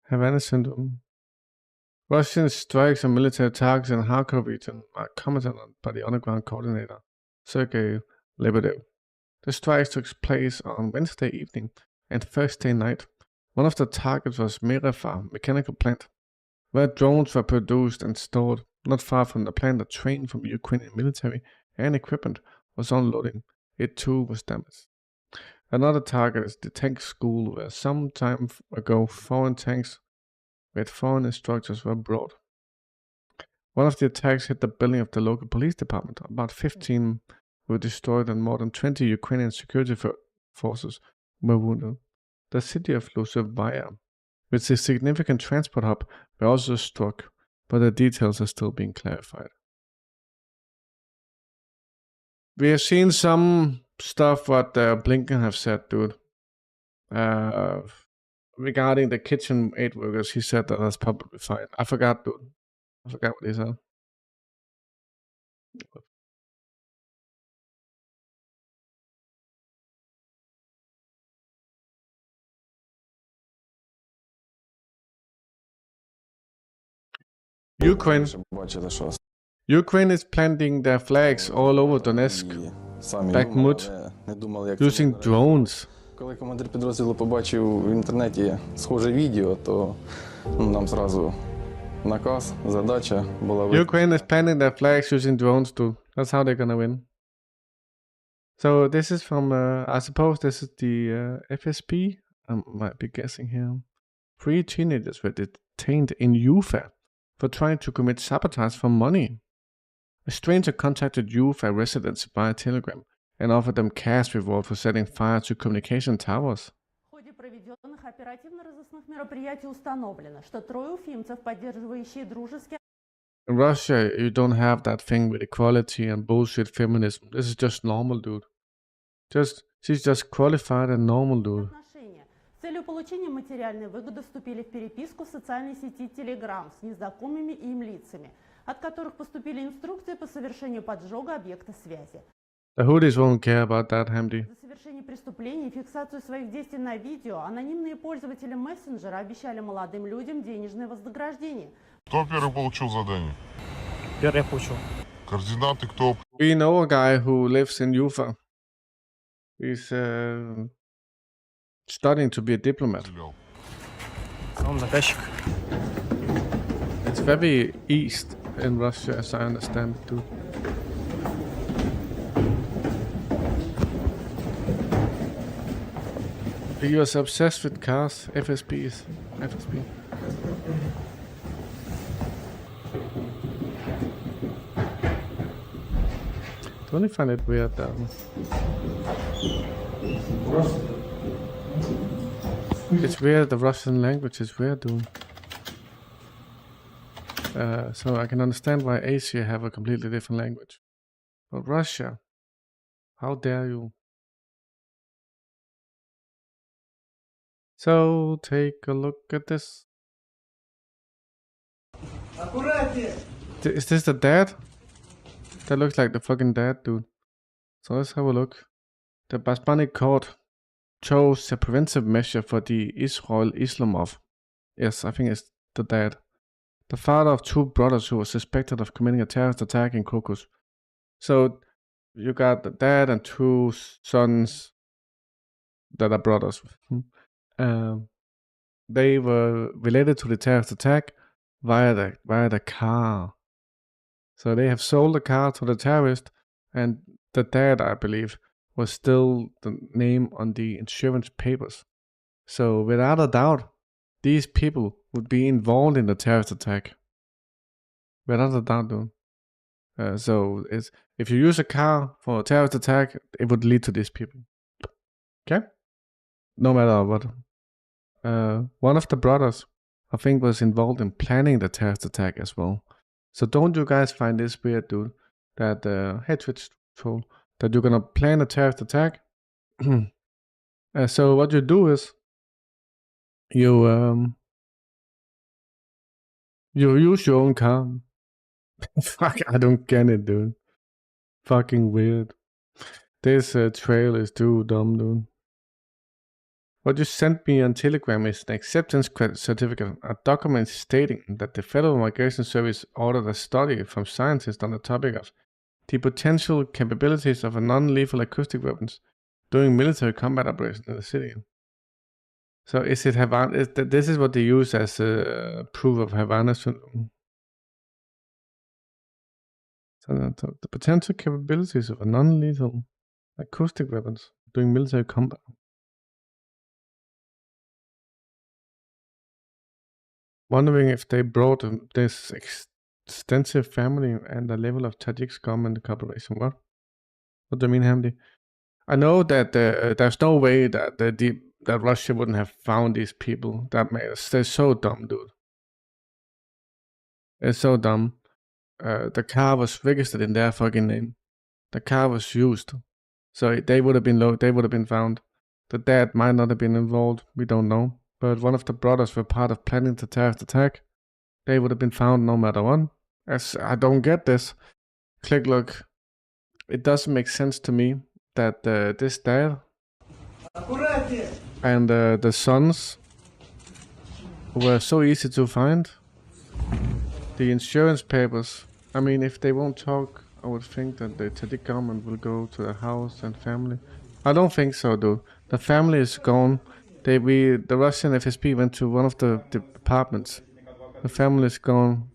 Havana syndrome? Russian strikes on military targets in Kharkov region are commented on by the underground coordinator, Sergei Lebedev. The strikes took place on Wednesday evening and Thursday night. One of the targets was Merefar mechanical plant, where drones were produced and stored. Not far from the plant, a train from Ukrainian military and equipment was unloading. It too was damaged. Another target is the tank school, where some time ago foreign tanks with foreign instructors were brought. One of the attacks hit the building of the local police department. About 15 were destroyed and more than 20 Ukrainian security forces were wounded. The city of Luzovaya, with a significant transport hub, were also struck, but the details are still being clarified. We have seen some stuff what Blinken have said, dude. regarding the kitchen aid workers, he said that that's probably fine. I forgot, dude. I forgot what he said. Ukraine is planting their flags all over Donetsk, Bakhmut, using drones. Коли командир підрозділу побачив в інтернеті схоже відео, то нам зразу наказ, задача була... Ukraine is planting their flags using drones too. That's how they're gonna win. So this is from, I suppose this is the FSB. I might be guessing here. 3 teenagers were detained in Ufa for trying to commit sabotage for money. A stranger contacted Ufa residents via Telegram and offered them cash reward for setting fire to communication towers. В ходе проведенных оперативно-розыскных мероприятий установлено, что 3 уфимцев, поддерживающие дружеские... In Russia, you don't have that thing with equality and bullshit feminism. This is just normal, dude. She's just qualified and normal, dude. С целью получения материальной выгоды вступили в переписку в социальной сети Telegram с незнакомыми им лицами, от которых поступили инструкции по совершению поджога объекта связи. The hoodies won't care about that, Hamdi. За совершение преступлений и фиксацию своих действий на видео анонимные пользователи мессенджера обещали молодым людям денежное вознаграждение. Кто первый получил задание? Первый получил. Координаты кто? We know a guy who lives in Ufa. He's studying to be a diplomat. Он заказчик. It's very east in Russia, as I understand it, too. He was obsessed with cars, FSB. Don't you find it weird that it's weird, the Russian language is weird, dude. So I can understand why Asia have a completely different language. But Russia, how dare you? So take a look at this. Is this the dad? That looks like the fucking dad, dude. So let's have a look. The Basbani court chose a preventive measure for the Israel Islamov. Yes, I think it's the dad. The father of 2 brothers who was suspected of committing a terrorist attack in Kosovo. So you got the dad and 2 sons that are brothers. They were related to the terrorist attack via the car. So they have sold the car to the terrorist, and the dad, I believe, was still the name on the insurance papers. So without a doubt, these people would be involved in the terrorist attack. Without a doubt, dude. So if you use a car for a terrorist attack, it would lead to these people. Okay? No matter what. One of the brothers, I think, was involved in planning the terrorist attack as well. So don't you guys find this weird, dude? That, hey Twitch troll, that you're gonna plan a terrorist attack? So what you do is, you use your own car. Fuck, I don't get it, dude. Fucking weird. This trail is too dumb, dude. What you sent me on Telegram is an acceptance certificate, a document stating that the Federal Migration Service ordered a study from scientists on the topic of the potential capabilities of a non-lethal acoustic weapons during military combat operations in the city. So is it Havana? This is what they use as proof of Havana syndrome. So the potential capabilities of a non-lethal acoustic weapons during military combat. Wondering if they brought this extensive family and the level of Tajik's government cooperation. What? What do you mean, Hamdi? I know that there's no way that that Russia wouldn't have found these people. They're so dumb, dude. It's so dumb. The car was registered in their fucking name. The car was used, so they would have been found. The dad might not have been involved. We don't know. but one of the brothers were part of planning the terrorist attack, they would have been found no matter what. As I don't get this. Click look. It doesn't make sense to me that this dad and the sons were so easy to find. The insurance papers, I mean, if they won't talk, I would think that the Tajik government will go to the house and family. I don't think so, dude. The family is gone. The Russian FSB went to one of the departments. The family is gone.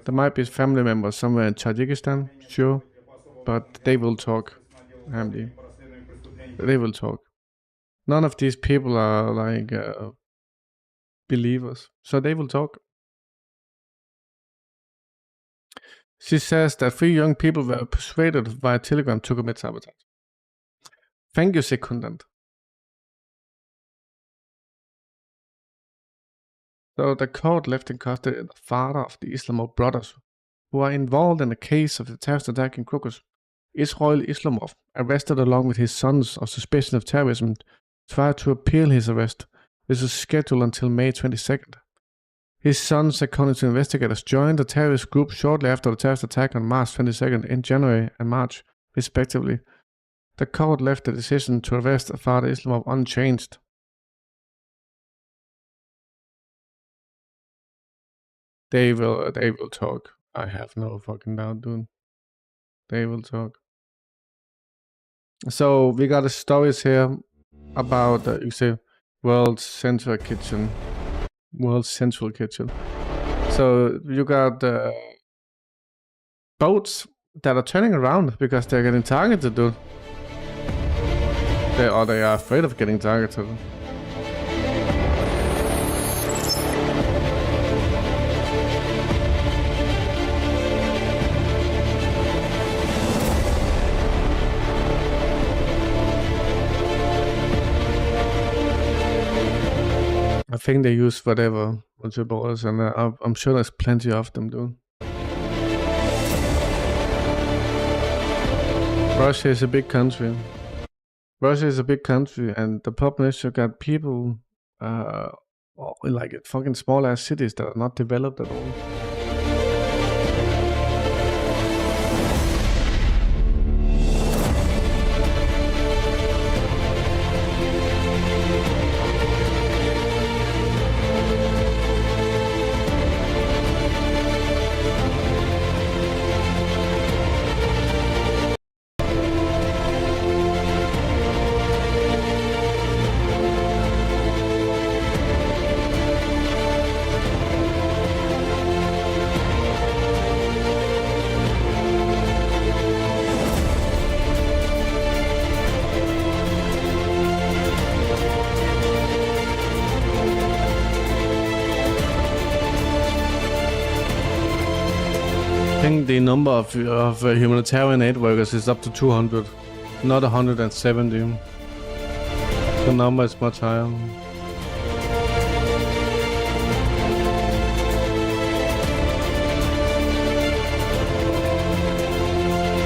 There might be family members somewhere in Tajikistan, sure, but they will talk, Hamdi. They will talk. None of these people are like believers, so they will talk. She says that 3 young people were persuaded via Telegram to commit sabotage. Thank you, Secondant. So the court left in custody the father of the Islamov brothers, who are involved in the case of the terrorist attack in Kosovo. Israel Islamov, arrested along with his sons on suspicion of terrorism, tried to appeal his arrest. This is scheduled until May 22nd. His sons, according to investigators, joined the terrorist group shortly after the terrorist attack on March 22nd in January and March, respectively. The court left the decision to arrest Father Islamov unchanged. They will talk. I have no fucking doubt, dude. They will talk. So we got the stories here about you say World Central Kitchen. So you got boats that are turning around because they're getting targeted, dude. They are afraid of getting targeted. I think they use whatever multi-ballers, and I'm sure there's plenty of them, dude. Russia is a big country. And the problem is you got people in like fucking small ass cities that are not developed at all. I think the number of humanitarian aid workers is up to 200, not 170. The number is much higher.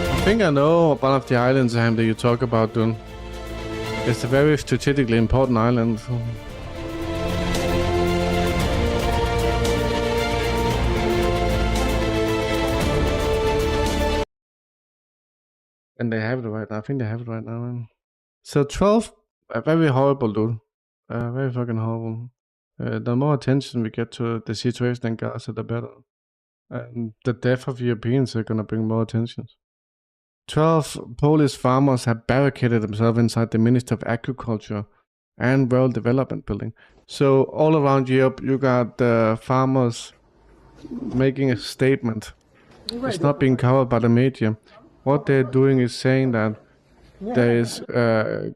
I think I know one of the islands that you talk about, dude. It's a very strategically important island. And they have it right now. I think they have it right now. So 12, very horrible, dude. Very fucking horrible. The more attention we get to the situation in Gaza, the better. And the death of Europeans are gonna bring more attention. 12 Polish farmers have barricaded themselves inside the Ministry of Agriculture and Rural Development building. So all around Europe, you got farmers making a statement. It's not being covered by the media. What they're doing is saying that there is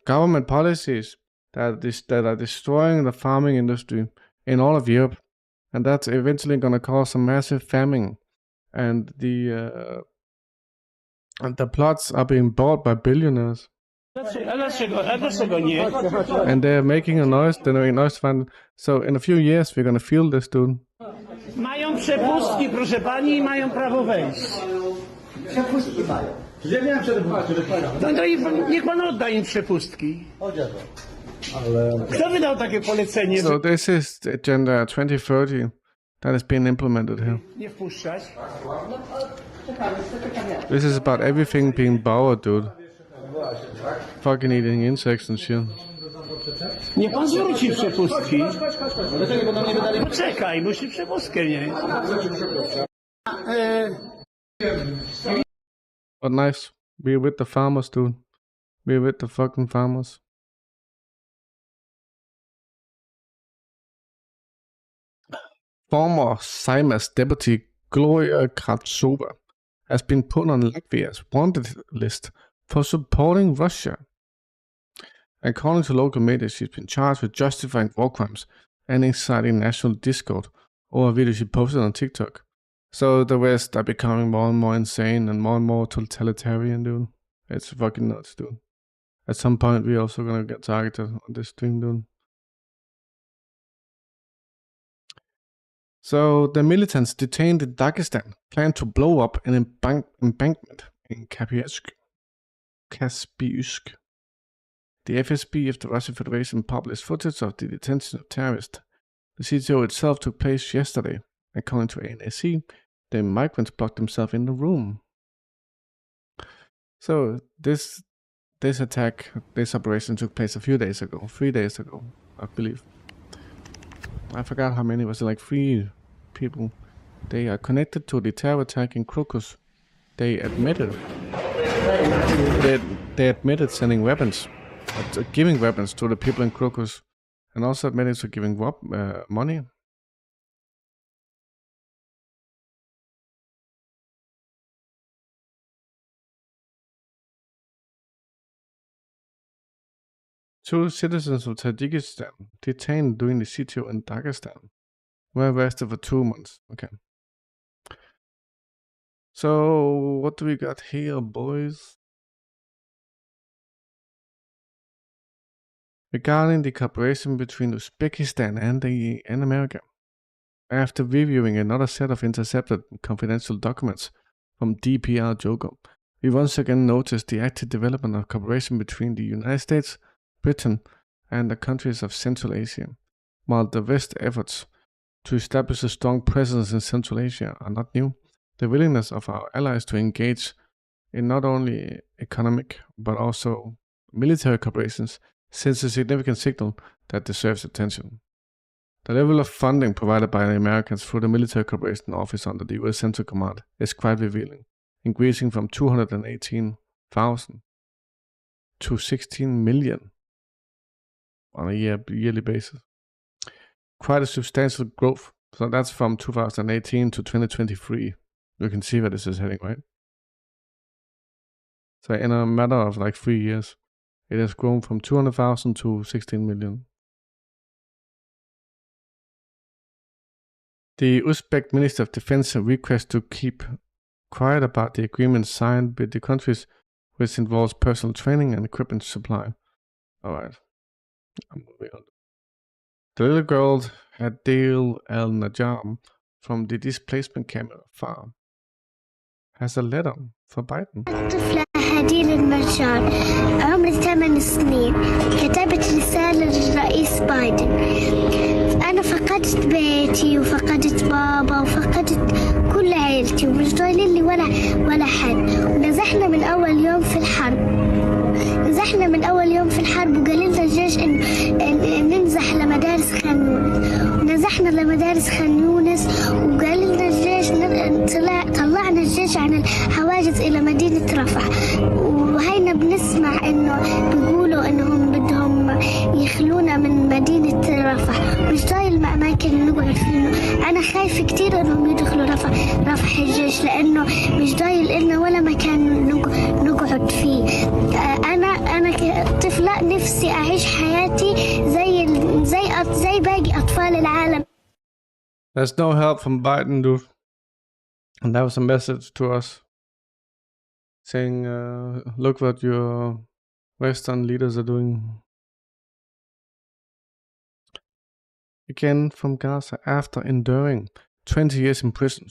government policies that are destroying the farming industry in all of Europe, and that's eventually going to cause a massive famine. And the plots are being bought by billionaires. And they're making a noise. They're making noise fund. So in a few years, we're going to feel this, dude. Mają przepustki, proszę pani, i mają prawo wejść. Przepustki mają. No i niech pan odda im przepustki. Kto wydał takie polecenie, So this is the Agenda 2030 that has been implemented here. nie wpuszczać? This is about everything being bowered, dude. Fucking eating insects and shit. Nie pan zwróci przepustki. Poczekaj, musi przepustkę, nie? But nice. Be with the farmers, dude. Be with the fucking farmers. Former Seimas deputy Gloria Kravtsova has been put on Latvia's wanted list for supporting Russia. According to local media, she's been charged with justifying war crimes and inciting national discord over a video she posted on TikTok. So the West are becoming more and more insane and more totalitarian, dude. It's fucking nuts, dude. At some point, we're also gonna get targeted on this stream, dude. So the militants detained in Dagestan plan to blow up an embankment in Kaspiusk. The FSB of the Russian Federation published footage of the detention of terrorists. The CTO itself took place yesterday. According to ANSC, the migrants blocked themselves in the room. So this attack, this operation took place a few days ago, 3 days ago, I believe. I forgot how many, was it like 3 people? They are connected to the terror attack in Crocus. They admitted sending weapons, giving weapons to the people in Crocus, and also admitted to giving money. Two citizens of Tajikistan detained during the CTO in Dagestan were arrested for 2 months. Okay. So what do we got here, boys? Regarding the cooperation between Uzbekistan and America, after reviewing another set of intercepted confidential documents from DPR Jogo, we once again noticed the active development of cooperation between the United States, Britain, and the countries of Central Asia. While the West's efforts to establish a strong presence in Central Asia are not new, the willingness of our allies to engage in not only economic but also military cooperations sends a significant signal that deserves attention. The level of funding provided by the Americans through the Military Cooperation Office under the US Central Command is quite revealing, increasing from 218,000 to 16 million on a yearly basis. Quite a substantial growth. So that's from 2018 to 2023. You can see where this is heading, right? So in a matter of like 3 years, it has grown from 200,000 to 16 million. The Uzbek Minister of Defense requests to keep quiet about the agreement signed with the countries, which involves personal training and equipment supply. Alright, I'm moving on. The little girl Adil El Najam from the displacement camp farm has a letter for Biden. طفلة هديل المرجان عمري 8 سنين كتبت رسالة للرئيس بايدن. أنا فقدت بيتي وفقدت بابا وفقدت كل عيلتي ومش ضايلين لي ولا حد. ونزحنا من أول يوم في الحرب وقال لنا الجيش إن ننزح لمدارس خان يونس. ونزحنا لمدارس خان يونس وقال لنا الجيش طلعنا الجيش عن الحواجز إلى مدينة رفح. وهينا بنسمع إنه بيقولوا إنهم بدهم يخلونا من مدينة رفح. مش ضايل الأماكن اللي نقعد فيه. أنا خايفة كتير إنهم يدخلوا رفح الجيش لأنه مش ضايل إلنا ولا مكان نقعد فيه. أنا كطفلة نفسي أعيش حياتي زي باقي أطفال العالم. There's no help from Biden, dude. And that was a message to us saying, look what your Western leaders are doing. Again from Gaza, after enduring 20 years in prison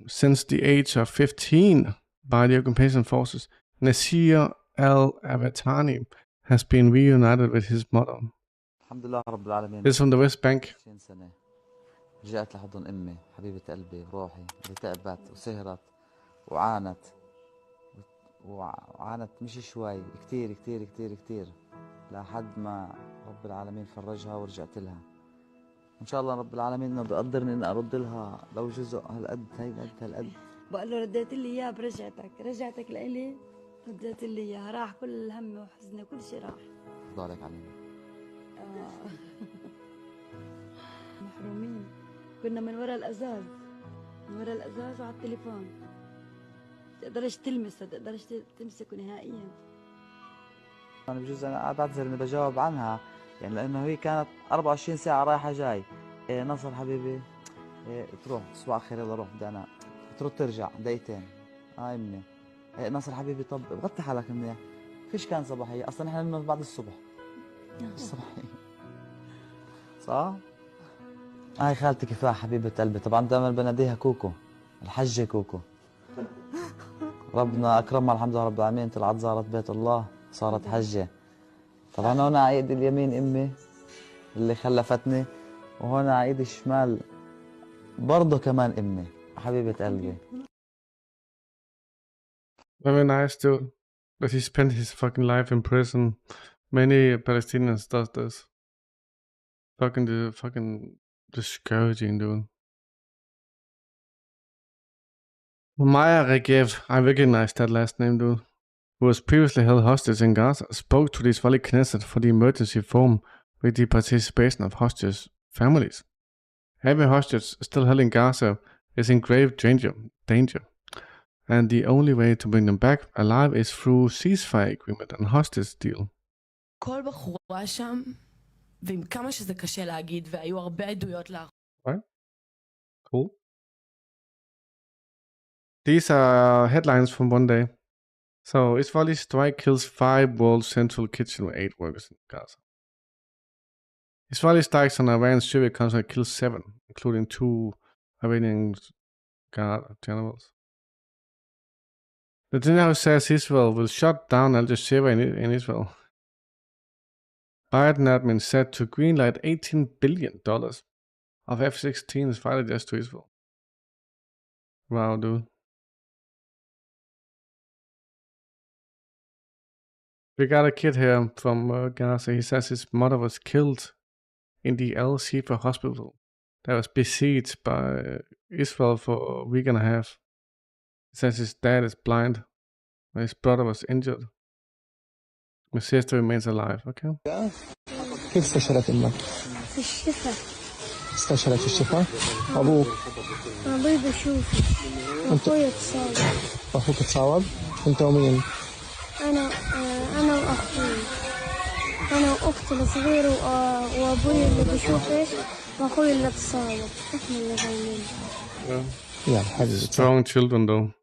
since the age of 15 by the occupation forces, Nasir al-Avatani has been reunited with his mother. الحمد لله رب العالمين. This is from the West Bank. 20 سنة رجعت لحضن أمي حبيبة قلبي روحي اللي تعبت وسهرت وعانت وعانت مش شوي كتير كتير كتير كتير لحد ما رب العالمين فرجها ورجعت لها. إن شاء الله رب العالمين إنه بقدرني إني أرد لها لو جزء هالقد هالقد. بقول له رديت لي إياه برجعتك لإلي رديت لي إياه راح كل همي وحزني كل شيء راح. ضالك علينا. محرومين كنا من وراء الأزاز وعلى التليفون تقدرش تلمسه تقدرش تمسكه نهائيا. أنا بجوز أنا قاعد بعتذر إني بجاوب عنها يعني لأنه هي كانت 24 ساعة رايحة جاي. نصر حبيبي تروح صباح الخير يلا روح بدي أنام تروح ترجع دقيقتين أمي نصر حبيبي طب غطي حالك منيح فيش كان صباحية أصلا إحنا نمنا بعد الصبح الصباحية صح؟ هاي خالتي كفاح حبيبة قلبي طبعا دائما بناديها كوكو الحجة كوكو. ربنا أكرمها الحمد لله رب العالمين طلعت زارت بيت الله صارت حجة. طبعا هنا على ايدي اليمين امي اللي خلفتني وهنا على ايدي الشمال برضه كمان امي حبيبة قلبي. Very nice dude. But he spent his fucking life in prison. Many Palestinians does this. Fucking discouraging, dude. Maya Regev, I recognize that last name, dude, who was previously held hostage in Gaza, spoke to the Israeli Knesset for the emergency forum with the participation of hostage families. Every hostage still held in Gaza is in grave danger, and the only way to bring them back alive is through ceasefire agreement and hostage deal. כל בחורה שם, ועם כמה שזה קשה להגיד, והיו הרבה עדויות Right? Cool. These are headlines from one day. So, Israeli strike kills 5 World Central Kitchen with 8 workers in Gaza. Israeli strikes on Iran-Syria conflict kills 7, including 2 Iranian generals. Netanyahu says Israel will shut down Al Jazeera in Israel. Biden admin said to greenlight $18 billion of F-16s fighter jets to Israel. Wow, dude. We got a kid here from Gaza. He says his mother was killed in the Al Shifa hospital that was besieged by Israel for a week and a half. He says his dad is blind. His brother was injured. His sister remains alive. Okay. كيف استشرت امك؟ في الشفا. استشرت في الشفا؟ ابوك؟ ابوي بشوفي. اخوي تصاوب. اخوك تصاوب؟ انت ومين؟ انا واخوي. انا واختي الصغيره وابوي اللي بشوفه واخوي اللي تصاوب. احنا اللي غايبين. يا حبيبي. Strong children though.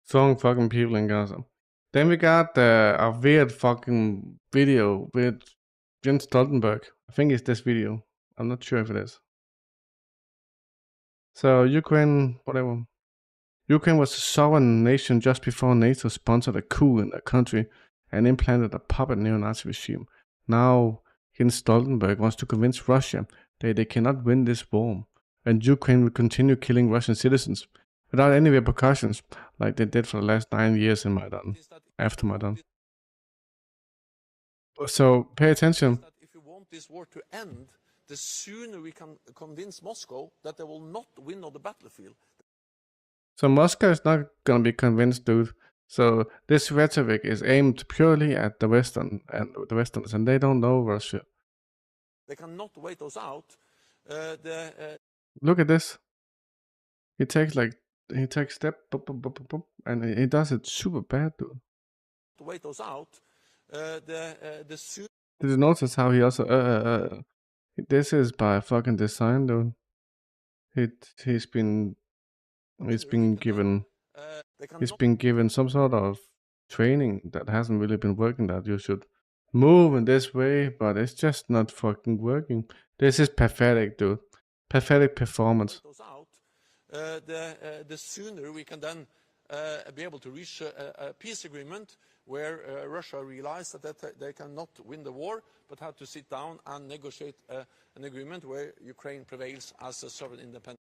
Strong fucking people in Gaza. Then we got a weird fucking video with Jens Stoltenberg. I think it's this video. I'm not sure if it is. So Ukraine, whatever. Ukraine was a sovereign nation just before NATO sponsored a coup in their country and implanted a puppet neo-Nazi regime. Now Jens Stoltenberg wants to convince Russia that they cannot win this war, and Ukraine will continue killing Russian citizens without any repercussions, like they did for the last 9 years in Maidan, after Maidan. So pay attention. If we want this war to end, the sooner we can convince Moscow that they will not win on the battlefield. So Moscow is not gonna be convinced, dude. So this rhetoric is aimed purely at the Westerners, and they don't know Russia. They cannot wait us out. Look at this. He takes step, and he does it super bad, dude. To wait us out. Did you notice how he also this is by fucking design, dude. He's been given some sort of training that hasn't really been working, that you should move in this way, but it's just not fucking working. This is pathetic, dude. Pathetic performance. The sooner we can then be able to reach a peace agreement where Russia realized that they cannot win the war, but have to sit down and negotiate an agreement where Ukraine prevails as a sovereign independent.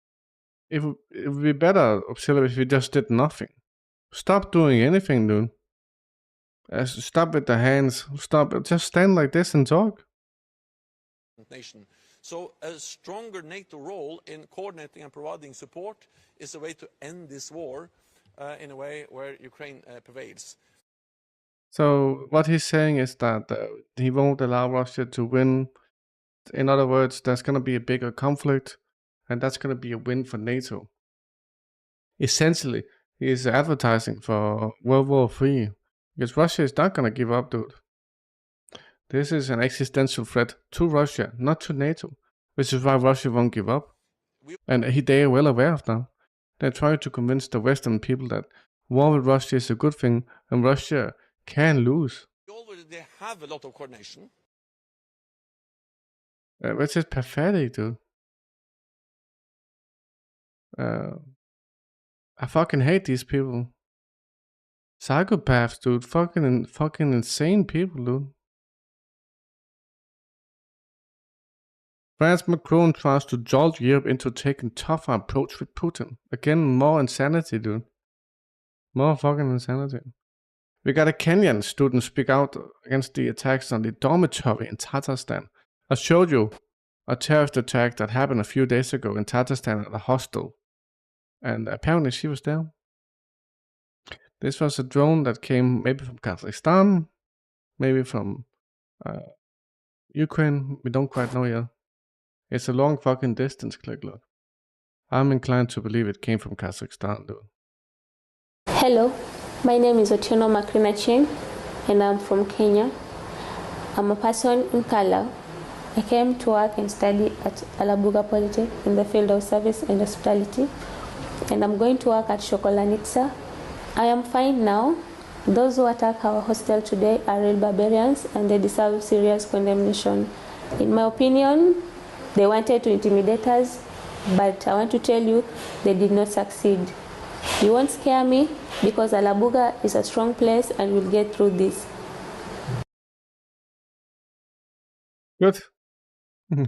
It would be better, Observer, if we just did nothing. Stop doing anything, dude. Stop with the hands. Stop. Just stand like this and talk. Nation. So a stronger NATO role in coordinating and providing support is a way to end this war in a way where Ukraine prevails. So what he's saying is that he won't allow Russia to win. In other words, there's going to be a bigger conflict, and that's going to be a win for NATO. Essentially, he is advertising for World War III, because Russia is not going to give up, dude. This is an existential threat to Russia, not to NATO, which is why Russia won't give up. And they are well aware of that. They're trying to convince the Western people that war with Russia is a good thing, and Russia can lose. They have a lot of coordination. Which is pathetic, dude. I fucking hate these people. Psychopaths, dude. Fucking insane people, dude. France Macron tries to jolt Europe into taking tougher approach with Putin. Again, more insanity, dude. More fucking insanity. We got a Kenyan student speak out against the attacks on the dormitory in Tatarstan. I showed you a terrorist attack that happened a few days ago in Tatarstan at a hostel. And apparently she was there. This was a drone that came maybe from Kazakhstan, maybe from Ukraine. We don't quite know yet. It's a long fucking distance, click look. I'm inclined to believe it came from Kazakhstan, dude. Hello, my name is Otieno Makrinaching, and I'm from Kenya. I'm a person in color. I came to work and study at Alabuga Polytech in the field of service and hospitality, and I'm going to work at Shokolanitsa. I am fine now. Those who attack our hostel today are real barbarians, and they deserve serious condemnation. In my opinion, they wanted to intimidate us, but I want to tell you, they did not succeed. You won't scare me, because Alabuga is a strong place and we'll get through this. Good.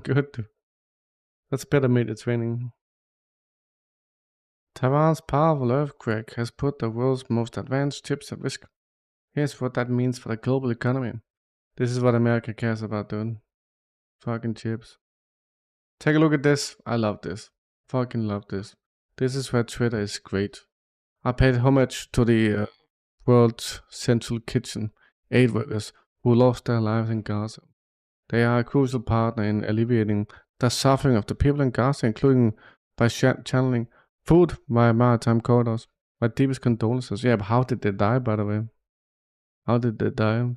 Good. That's better Mediterranean. Taiwan's powerful earthquake has put the world's most advanced chips at risk. Here's what that means for the global economy. This is what America cares about, dude. Fucking chips. Take a look at this. I love this. Fucking love this. This is where Twitter is great. I paid homage to the World Central Kitchen aid workers who lost their lives in Gaza. They are a crucial partner in alleviating the suffering of the people in Gaza, including by channeling food via maritime corridors. My deepest condolences. Yeah, but how did they die, by the way? How did they die?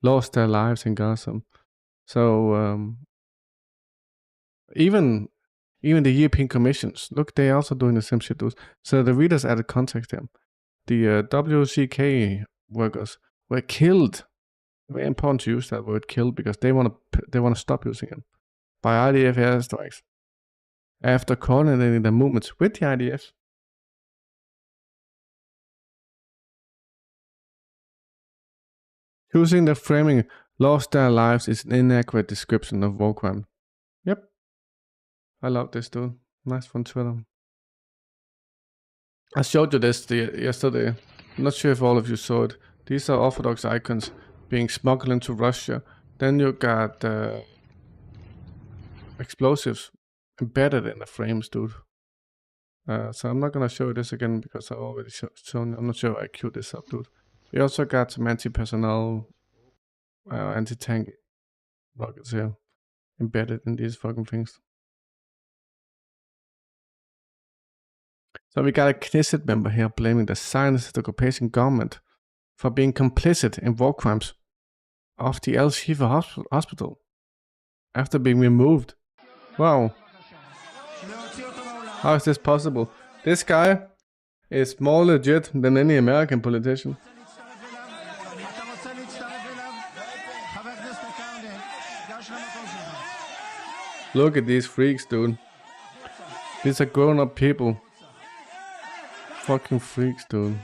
Lost their lives in Gaza. So, even the European Commissions, look, they're also doing the same shit. So the readers added context here. The WCK workers were killed. Very important to use that word "killed" because they want to stop using it by IDF airstrikes after coordinating the movements with the IDF. Using the framing "lost their lives" is an inaccurate description of war crime. Yep. I love this, dude. Nice from Twitter. I showed you this yesterday. I'm not sure if all of you saw it. These are Orthodox icons being smuggled into Russia. Then you got explosives embedded in the frames, dude. So I'm not gonna show you this again because I already shown you. I'm not sure I queued this up, dude. We also got some anti-personnel, anti-tank rockets here embedded in these fucking things. So we got a Knesset member here blaming the Zionist occupation government for being complicit in war crimes of the El Shifa hospital after being removed. Wow. How is this possible? This guy is more legit than any American politician. Look at these freaks, dude. These are grown-up people. Fucking freaks, dude.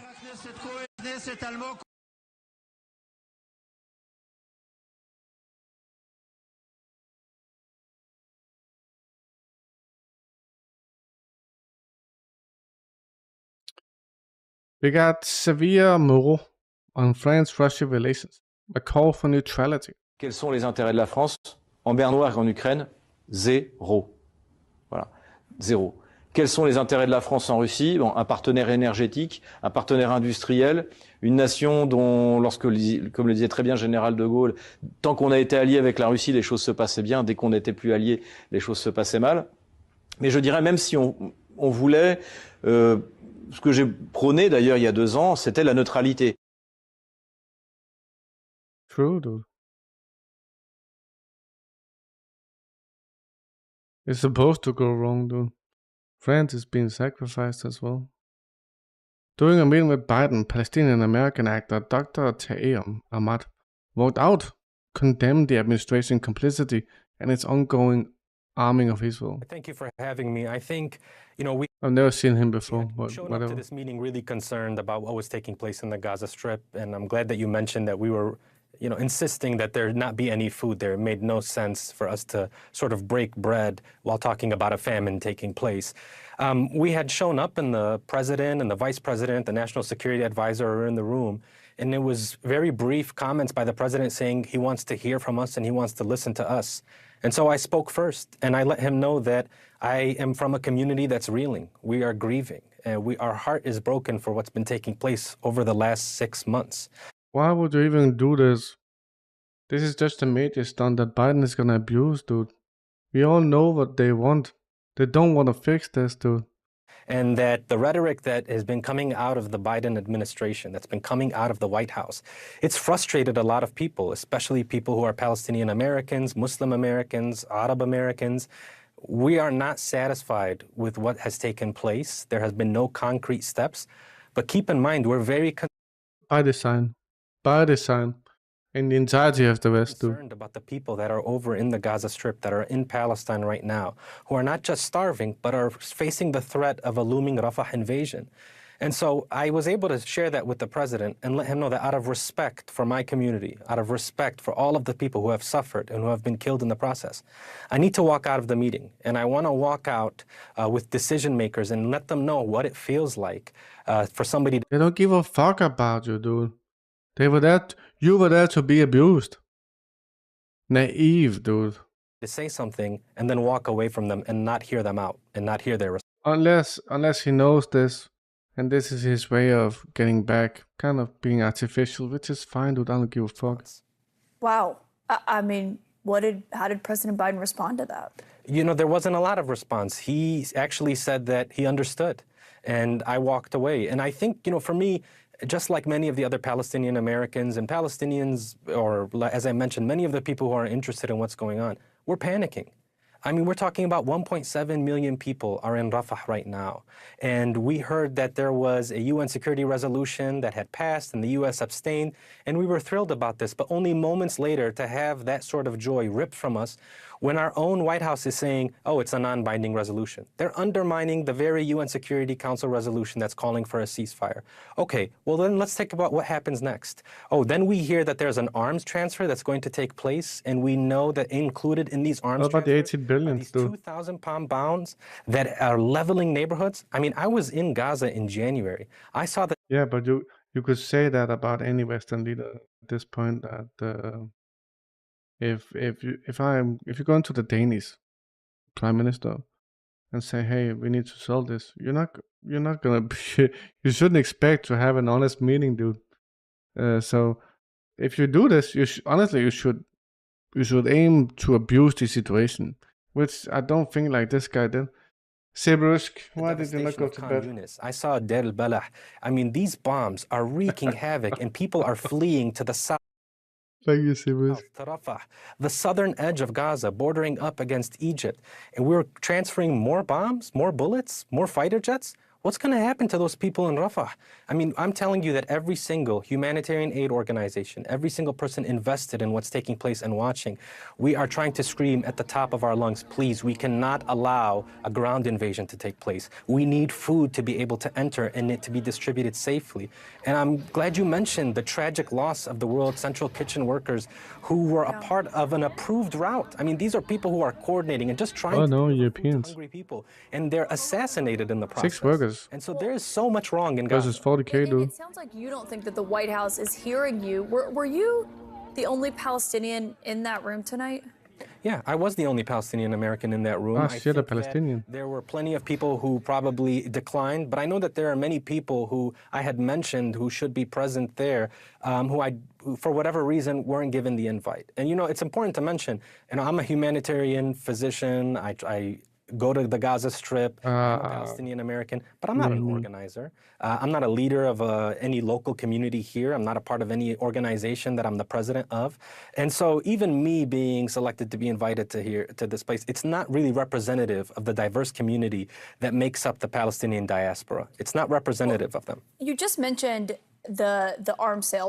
We got severe moral on France-Russia relations. A call for neutrality. Quels sont les intérêts de la France en mer Noire et en Ukraine? Zéro. Voilà, zéro. Quels sont les intérêts de la France en Russie? Bon, un partenaire énergétique, un partenaire industriel, une nation dont, comme le disait très bien le général de Gaulle, tant qu'on a été allié avec la Russie, les choses se passaient bien. Dès qu'on n'était plus allié, les choses se passaient mal. Mais je dirais, même si on voulait, ce que j'ai prôné d'ailleurs il y a 2 ans, c'était la neutralité. True, dude. It's supposed to go wrong, dude. France is being sacrificed as well. During a meeting with Biden, Palestinian and American actor Dr. Taeam Ahmad walked out, condemned the administration complicity and its ongoing arming of Israel. Thank you for having me. I think, I've never seen him before, but showed whatever. up to this meeting really concerned about what was taking place in the Gaza Strip, and I'm glad that you mentioned that we were insisting that there not be any food there. It made no sense for us to sort of break bread while talking about a famine taking place. We had shown up, and the president and the vice president, the national security advisor are in the room, and it was very brief comments by the president saying he wants to hear from us and he wants to listen to us. And so I spoke first, and I let him know that I am from a community that's reeling. We are grieving, and our heart is broken for what's been taking place over the last 6 months. Why would you even do this? This is just a media stunt that Biden is gonna abuse, dude. We all know what they want. They don't want to fix this, dude. And that the rhetoric that has been coming out of the Biden administration, that's been coming out of the White House, it's frustrated a lot of people, especially people who are Palestinian Americans, Muslim Americans, Arab Americans. We are not satisfied with what has taken place. There has been no concrete steps. But keep in mind, we're very by design, in the entirety of the West, dude. Concerned about the people that are over in the Gaza Strip, that are in Palestine right now, who are not just starving, but are facing the threat of a looming Rafah invasion. And so I was able to share that with the president and let him know that out of respect for my community, out of respect for all of the people who have suffered and who have been killed in the process, I need to walk out of the meeting. And I want to walk out with decision makers and let them know what it feels like for somebody. They don't give a fuck about you, dude. You were there to be abused. Naive, dude. To say something and then walk away from them and not hear them out and not hear their response. Unless he knows this, and this is his way of getting back, kind of being artificial, which is fine, dude. I don't give a fuck. Wow. I mean, how did President Biden respond to that? There wasn't a lot of response. He actually said that he understood, and I walked away. And I think, for me, just like many of the other Palestinian Americans and Palestinians, or as I mentioned, many of the people who are interested in what's going on, we're panicking. I mean, we're talking about 1.7 million people are in Rafah right now. And we heard that there was a UN security resolution that had passed and the U.S. abstained, and we were thrilled about this. But only moments later to have that sort of joy ripped from us when our own White House is saying, oh, it's a non-binding resolution. They're undermining the very UN Security Council resolution that's calling for a ceasefire. Okay, well then let's think about what happens next. Oh, then we hear that there's an arms transfer that's going to take place, and we know that included in these arms what about the 18 billion, these 2,000-pound bombs that are leveling neighborhoods. I mean, I was in Gaza in January. I saw that. Yeah, but you could say that about any Western leader at this point, that if you go into the Danish prime minister and say, hey, we need to sell this, you're not gonna you shouldn't expect to have an honest meeting, dude. So if you do this, honestly you should aim to abuse the situation, which I don't think like this guy did. Sebrusk, why did you not go to bed? I saw Deir al-Balah. I mean, these bombs are wreaking havoc, and people are fleeing to the south. Thank you, Sebrusk. To Rafah, the southern edge of Gaza, bordering up against Egypt. And we're transferring more bombs, more bullets, more fighter jets. What's going to happen to those people in Rafah? I mean, I'm telling you that every single humanitarian aid organization, every single person invested in what's taking place and watching, we are trying to scream at the top of our lungs, please, we cannot allow a ground invasion to take place. We need food to be able to enter and it to be distributed safely. And I'm glad you mentioned the tragic loss of the World Central Kitchen workers who were a part of an approved route. I mean, these are people who are coordinating and just trying to deliver Europeans. food to hungry people, and they're assassinated in the process. 6 workers. And so there is so much wrong in Gaza. Versus 40K, dude. It sounds like you don't think that the White House is hearing you. Were you the only Palestinian in that room tonight? Yeah, I was the only Palestinian American in that room. Ah, I shit, a think that Palestinian. there were plenty of people who probably declined, but I know that there are many people who I had mentioned who should be present there, who for whatever reason, weren't given the invite. And, you know, it's important to mention, you know, I'm a humanitarian physician. I go to the Gaza Strip. I'm a Palestinian American, but I'm not an organizer. I'm not a leader of any local community here. I'm not a part of any organization that I'm the president of. And so even me being selected to be invited to this place, it's not really representative of the diverse community that makes up the Palestinian diaspora. It's not representative of them. You just mentioned the arms sale.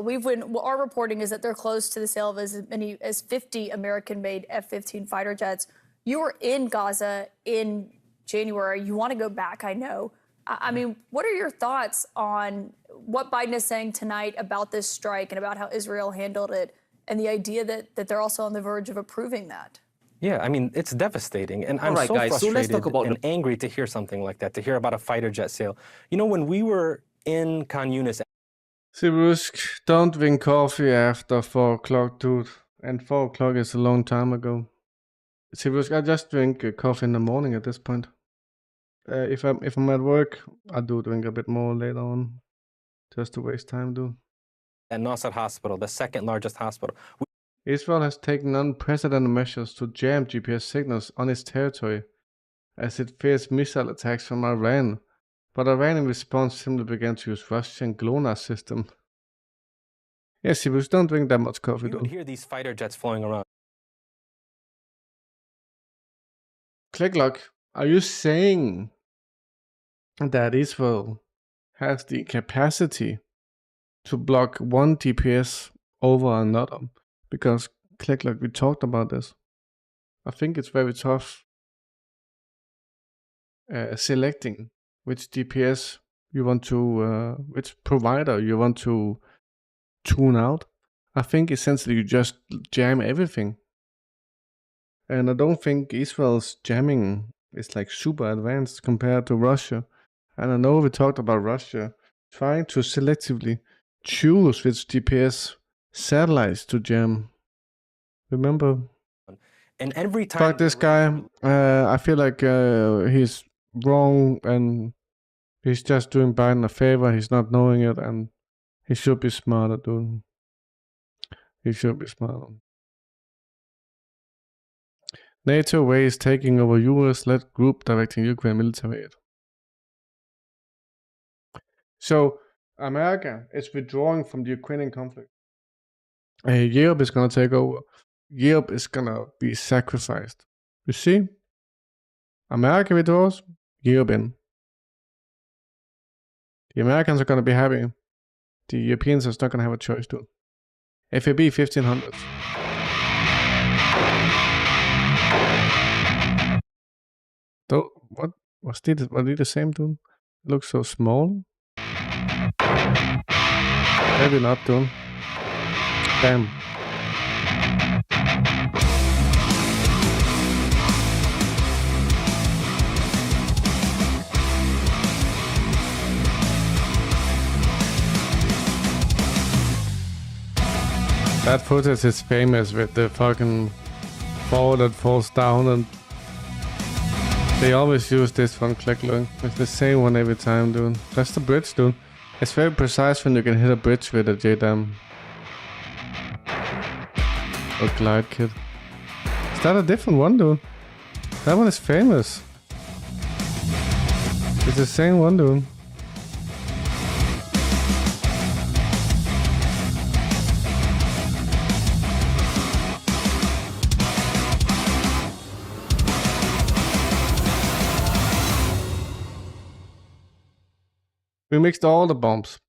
Our reporting is that they're close to the sale of as many as 50 American-made F-15 fighter jets. You were in Gaza in January. You want to go back, I know. I mean, what are your thoughts on what Biden is saying tonight about this strike and about how Israel handled it and the idea that they're also on the verge of approving that? Yeah, I mean, it's devastating. And I'm right, so guys, so let's frustrated talk about and angry to hear something like that, to hear about a fighter jet sale. You know, when we were in Khan Yunis... Sibusk, don't drink coffee after 4 o'clock, dude. And 4 o'clock is a long time ago. Sibusk, I just drink coffee in the morning at this point. If I'm at work, I do drink a bit more later on, just to waste time, dude. At Nasser Hospital, the second largest hospital. Israel has taken unprecedented measures to jam GPS signals on its territory as it fears missile attacks from Iran. But Iran in response simply began to use Russian GLONASS system. Yes, Sibusk, don't drink that much coffee, You would dude. hear these fighter jets flowing around. Clicklock, are you saying that Israel has the capacity to block one GPS over another? Because Clicklock, we talked about this. I think it's very tough selecting which GPS you want to, which provider you want to tune out. I think essentially you just jam everything. And I don't think Israel's jamming is like super advanced compared to Russia. And I know we talked about Russia trying to selectively choose which GPS satellites to jam. Remember? And every time... Fuck this guy. I feel like he's wrong and he's just doing Biden a favor. He's not knowing it and he should be smarter, dude. He should be smarter. NATO ways taking over US-led group directing Ukraine military aid. So, America is withdrawing from the Ukrainian conflict. Europe is going to take over. Europe is going to be sacrificed. You see? America withdraws, Europe in. The Americans are going to be happy. The Europeans are not going to have a choice, dude. FAB 1500s. What was they the same, dude? It looks so small. Maybe not, dude. Damn. That footage is famous with the fucking ball that falls down, and they always use this one, Clicklock. It's the same one every time, dude. That's the bridge, dude. It's very precise when you can hit a bridge with a JDAM. Or glide kit. Is that a different one, dude? That one is famous. It's the same one, dude. We mixed all the bombs.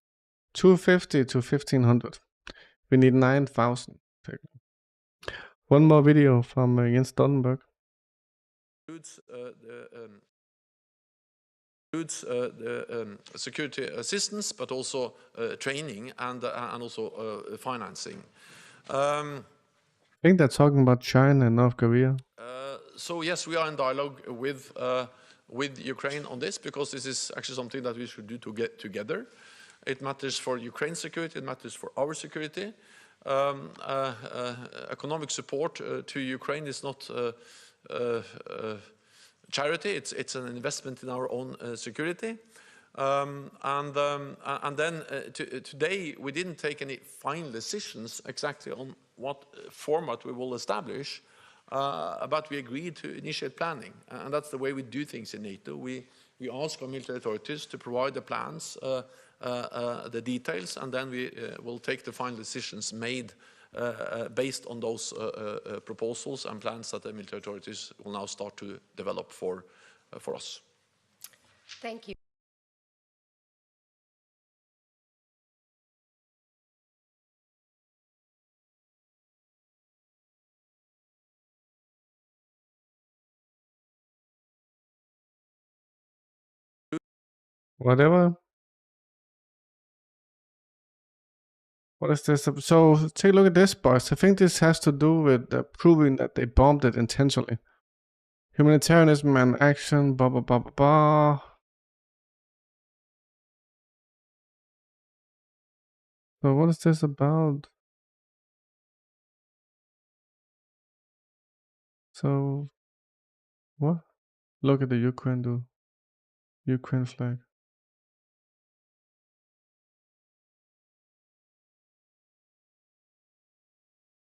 250 to 1500. We need 9,000. One more video from Jens Stoltenberg. Includes the security assistance, but also training and also financing. I think they're talking about China and North Korea. So yes, we are in dialogue with Ukraine on this, because this is actually something that we should do to get together. It matters for Ukraine's security, it matters for our security. Economic support to Ukraine is not charity, it's an investment in our own security. Today we didn't take any final decisions exactly on what format we will establish, but we agreed to initiate planning, and that's the way we do things in NATO. We ask our military authorities to provide the plans, the details, and then we will take the final decisions made based on those proposals and plans that the military authorities will now start to develop for us. Thank you. Whatever. What is this? So take a look at this, boys. I think this has to do with proving that they bombed it intentionally. Humanitarianism and action, blah, blah, blah, blah, blah. So what is this about? So, what? Look at the Ukraine, dude. Ukraine flag.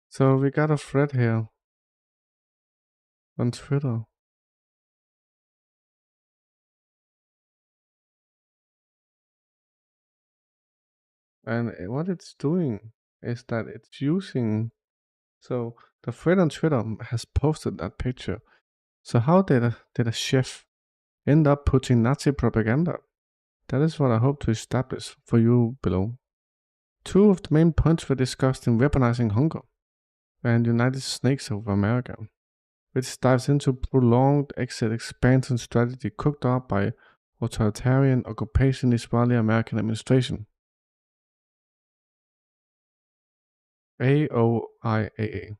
So we got a thread here on Twitter. And what it's doing is that it's using, so the thread on Twitter has posted that picture. So how did a chef end up putting Nazi propaganda? That is what I hope to establish for you below. Two of the main points were discussed in Weaponizing Hunger and United Snakes of America, which dives into prolonged exit expansion strategy cooked up by authoritarian occupation Israeli-American administration. AOIAA,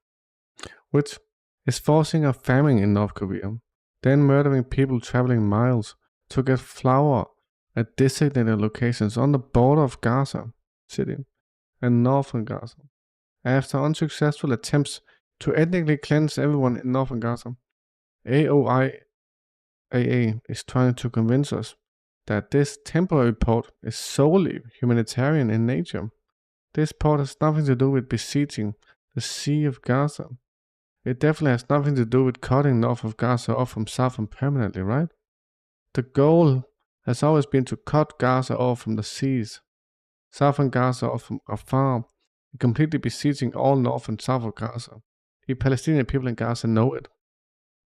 which is forcing a famine in North Korea, then murdering people traveling miles to get flour at designated locations on the border of Gaza City and northern Gaza. After unsuccessful attempts to ethnically cleanse everyone in northern Gaza, AOIAA is trying to convince us that this temporary port is solely humanitarian in nature. This port has nothing to do with besieging the Sea of Gaza. It definitely has nothing to do with cutting north of Gaza off from southern permanently, right? The goal has always been to cut Gaza off from the seas, southern Gaza off from Afar, and completely besieging all north and south of Gaza. The Palestinian people in Gaza know it.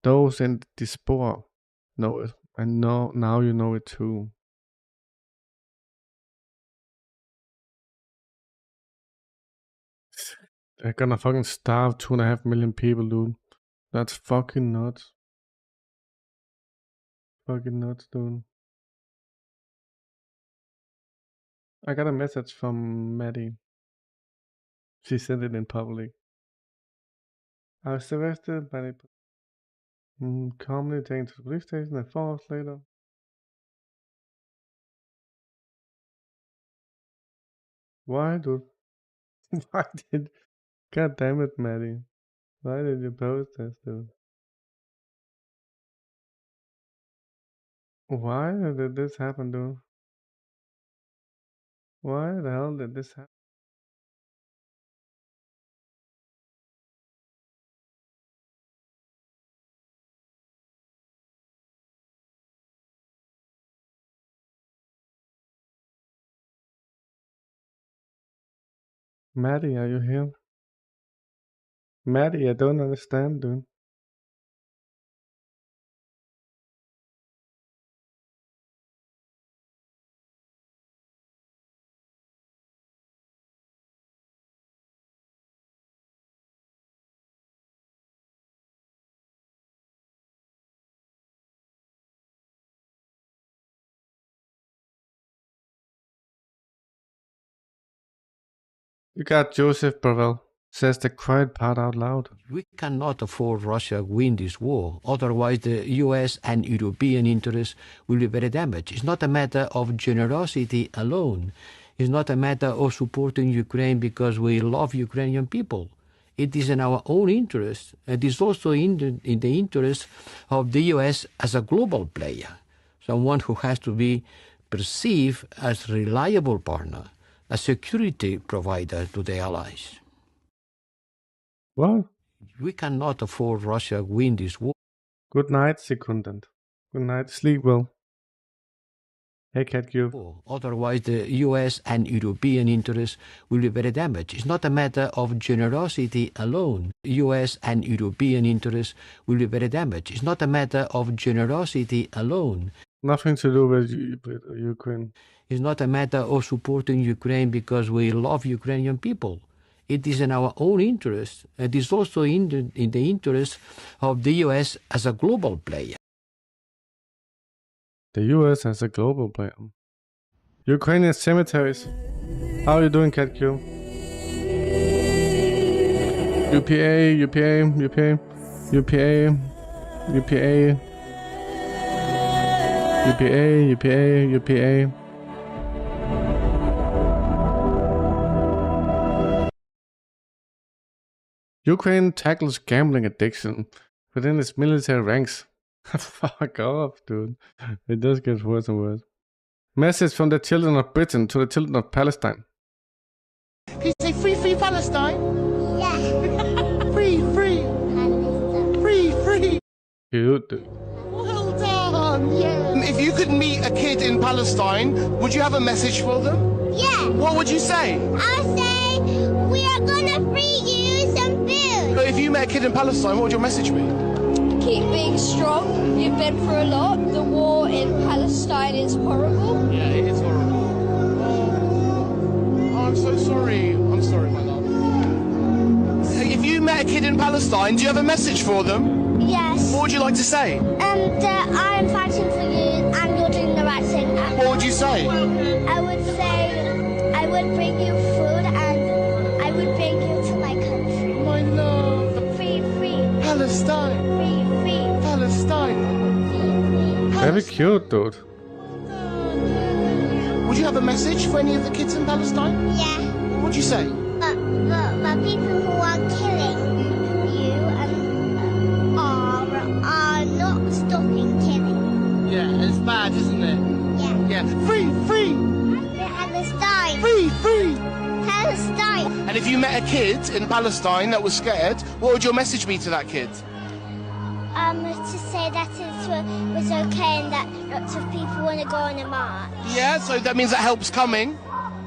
Those in the diaspora know it, and now you know it too. They're gonna fucking starve 2.5 million people, dude. That's fucking nuts. Fucking nuts, dude. I got a message from Maddie. She sent it in public. I was arrested by the calmly taken to the police station and 4 hours later. Why, dude? Why did... God damn it, Maddie. Why did you post this, dude? Why did this happen, dude? Why the hell did this happen? Maddie, are you here? Maddie, I don't understand, dude. You got Joseph Borrell says the quiet part out loud. We cannot afford Russia win this war. Otherwise, the US and European interests will be very damaged. It's not a matter of generosity alone. It's not a matter of supporting Ukraine because we love Ukrainian people. It is in our own interest. It is also in the interest of the US as a global player, someone who has to be perceived as a reliable partner, a security provider to the allies. What? We cannot afford Russia win this war. Good night, Secundant. Good night. Sleep well. Hey, Cat Cube. Otherwise, the US and European interests will be very damaged. It's not a matter of generosity alone. US and European interests will be very damaged. It's not a matter of generosity alone. Nothing to do with Ukraine. It's not a matter of supporting Ukraine because we love Ukrainian people. It is in our own interest. It is also in the interest of the US as a global player. The US as a global player. Ukrainian cemeteries. How are you doing, Cat Q? UPA, UPA, UPA, UPA, UPA, UPA, UPA, UPA. Ukraine tackles gambling addiction within its military ranks. Fuck off, dude. It does get worse and worse. Message from the children of Britain to the children of Palestine. Can you say free, free Palestine? Yeah. Free, free. Free, free. Cute, dude. Well done, yeah. If you could meet a kid in Palestine, would you have a message for them? Yeah. What would you say? I'll say, we are gonna free you some food. If you met a kid in Palestine, what would your message be? Keep being strong. You've been through a lot. The war in Palestine is horrible. Yeah, it is horrible. Oh, I'm so sorry. I'm sorry, my love. If you met a kid in Palestine, do you have a message for them? Yes. What would you like to say? That I'm fighting for you and you're doing the right thing. What would you say? I would say, I would bring you food and I would bring you to my country. My love. Free, free. Palestine. Free, free. Palestine. Very cute, dude. Would you have a message for any of the kids in Palestine? Yeah. What would you say? But people who are killing you are not stopping killing. Yeah, it's bad, isn't it? Yeah. Yeah. Free, free. Palestine. Free, free. Palestine. And if you met a kid in Palestine that was scared, what would your message be to that kid? To say that it was okay and that lots of people want to go on a march. Yeah, so that means that help's coming.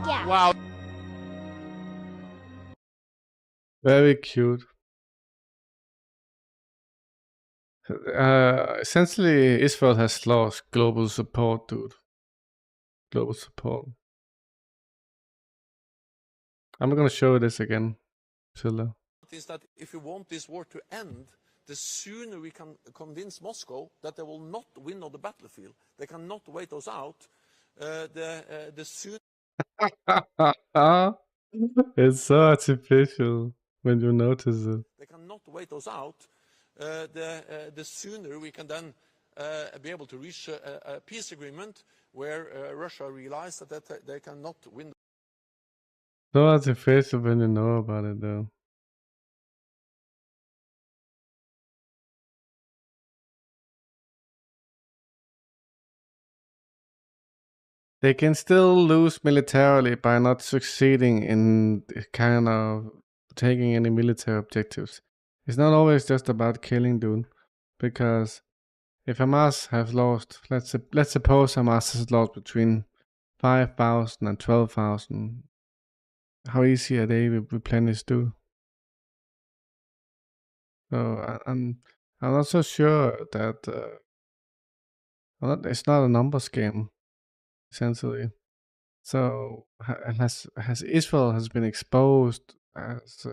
Yeah. Wow. Very cute. Essentially, Israel has lost global support, dude. Global support. I'm gonna show you this again, Silla. Is that if we want this war to end, the sooner we can convince Moscow that they will not win on the battlefield, they cannot wait us out, the sooner... It's so artificial when you notice it. They cannot wait us out, the sooner we can then be able to reach a peace agreement where Russia realizes that they cannot win. So artificial when you know about it, though. They can still lose militarily by not succeeding in kind of taking any military objectives. It's not always just about killing, dude. Because if Hamas has lost, let's suppose Hamas has lost between 5,000 and 12,000. How easy are they to replenish, dude? So I'm not so sure that it's not a numbers game. Essentially, so has Israel has been exposed as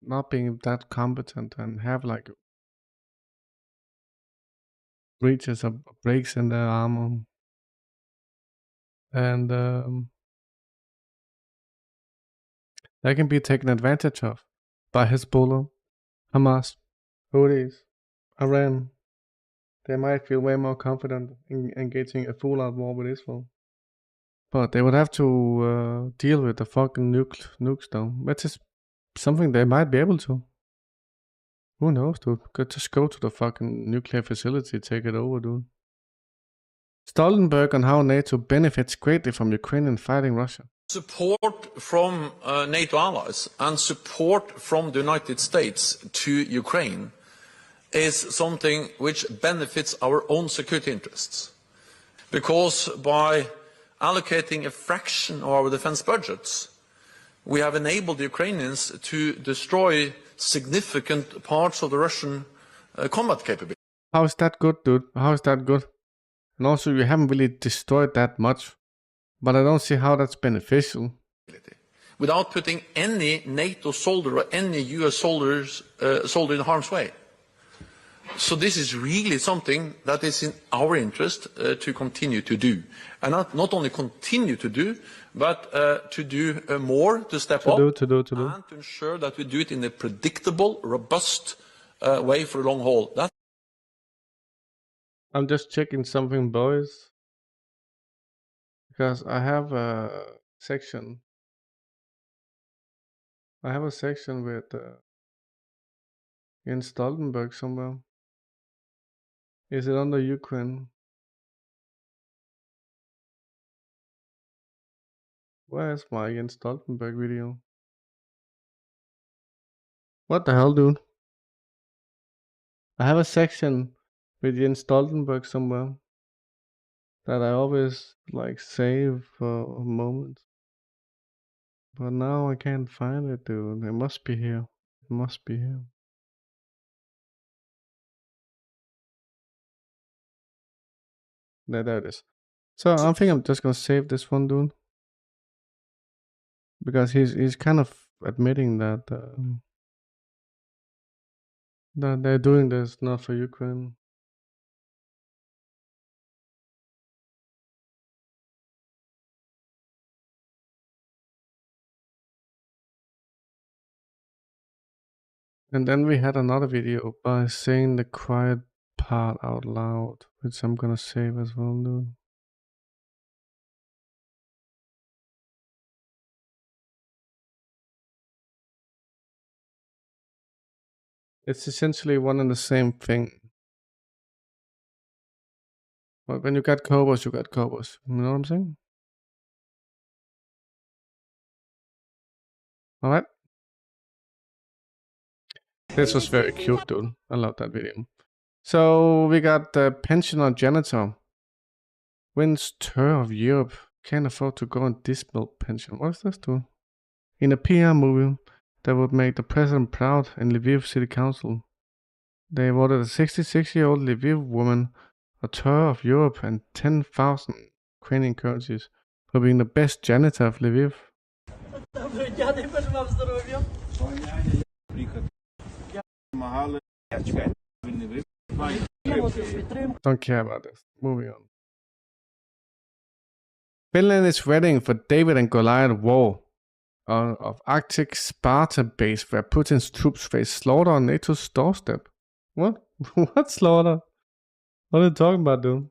not being that competent and have like breaches of breaks in their armor, and They can be taken advantage of by Hezbollah, Hamas, Houthis, Iran. They might feel way more confident in engaging a full-out war with Israel. But they would have to deal with the fucking nukes though. Which is something they might be able to. Who knows, dude? Could just go to the fucking nuclear facility, take it over, dude. Stoltenberg on how NATO benefits greatly from Ukrainian fighting Russia. Support from NATO allies and support from the United States to Ukraine is something which benefits our own security interests. Because by allocating a fraction of our defense budgets, we have enabled the Ukrainians to destroy significant parts of the Russian combat capability. How is that good, dude? How is that good? And also, you haven't really destroyed that much. But I don't see how that's beneficial. Without putting any NATO soldier or any US soldier in harm's way. So this is really something that is in our interest to continue to do. And not only continue to do, but to do more, to step up, and to ensure that we do it in a predictable, robust way for the long haul. I'm just checking something, boys. Because I have a section. I have a section with Jens Stoltenberg somewhere. Is it under Ukraine? Where is my Jens Stoltenberg video? What the hell, dude? I have a section with Jens Stoltenberg somewhere that I always like save for a moment. But now I can't find it, dude. It must be here. It must be here. There it is. So I think I'm just gonna save this one, dude. Because he's kind of admitting that that they're doing this not for Ukraine. And then we had another video by saying the quiet part out loud, which I'm gonna save as well, dude. It's essentially one and the same thing. But when you got Cobos, you got Cobos. You know what I'm saying? Alright. This was very cute, dude. I love that video. So we got the pensioner janitor. Wins tour of Europe. Can't afford to go on dismal pension. What is this, dude? In a PR movie that would make the president proud in Lviv City Council, they awarded a 66-year-old Lviv woman a tour of Europe and 10,000 Ukrainian currencies for being the best janitor of Lviv. Don't care about this. Moving on. Finland is readying for David and Goliath war of Arctic Sparta base where Putin's troops face slaughter on NATO's doorstep. What? What slaughter? What are you talking about, dude?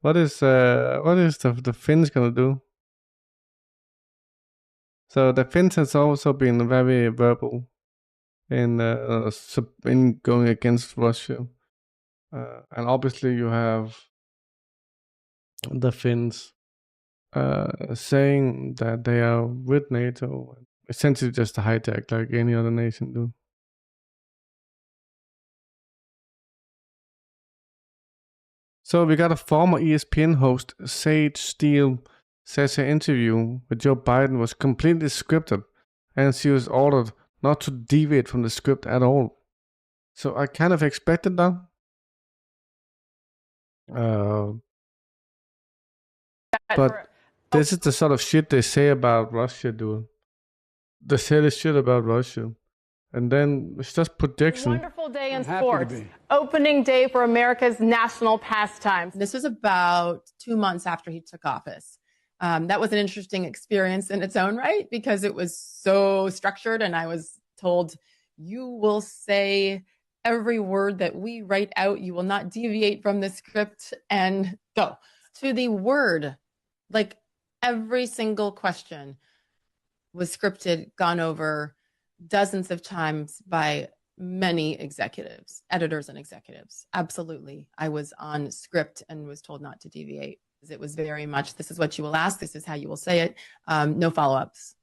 What is the Finns gonna do? So the Finns has also been very verbal in going against Russia, and obviously you have the Finns saying that they are with NATO, essentially just a hijack like any other nation do. So we got a former ESPN host, Sage Steele, says her interview with Joe Biden was completely scripted and she was ordered not to deviate from the script at all. So I kind of expected that. But this is the sort of shit they say about Russia, dude. They say this shit about Russia. And then it's just projection. Wonderful day in sports. Opening day for America's national pastimes. This was about 2 months after he took office. That was an interesting experience in its own right because it was so structured, and I was told, you will say every word that we write out. You will not deviate from the script and go. To the word, like every single question was scripted, gone over dozens of times by many executives, editors and executives. Absolutely. I was on script and was told not to deviate. It was very much, this is what you will ask, this is how you will say it. No follow-ups.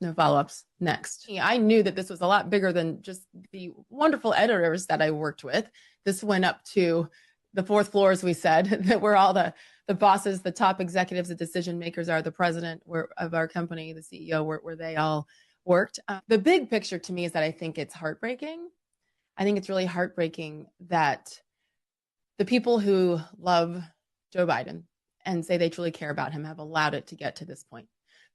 No follow-ups. Next. I knew that this was a lot bigger than just the wonderful editors that I worked with. This went up to the fourth floor, as we said, that were all the bosses, the top executives, the decision makers are the president of our company, the CEO, where they all worked. The big picture to me is that I think it's heartbreaking. I think it's really heartbreaking that the people who love Joe Biden and say they truly care about him have allowed it to get to this point.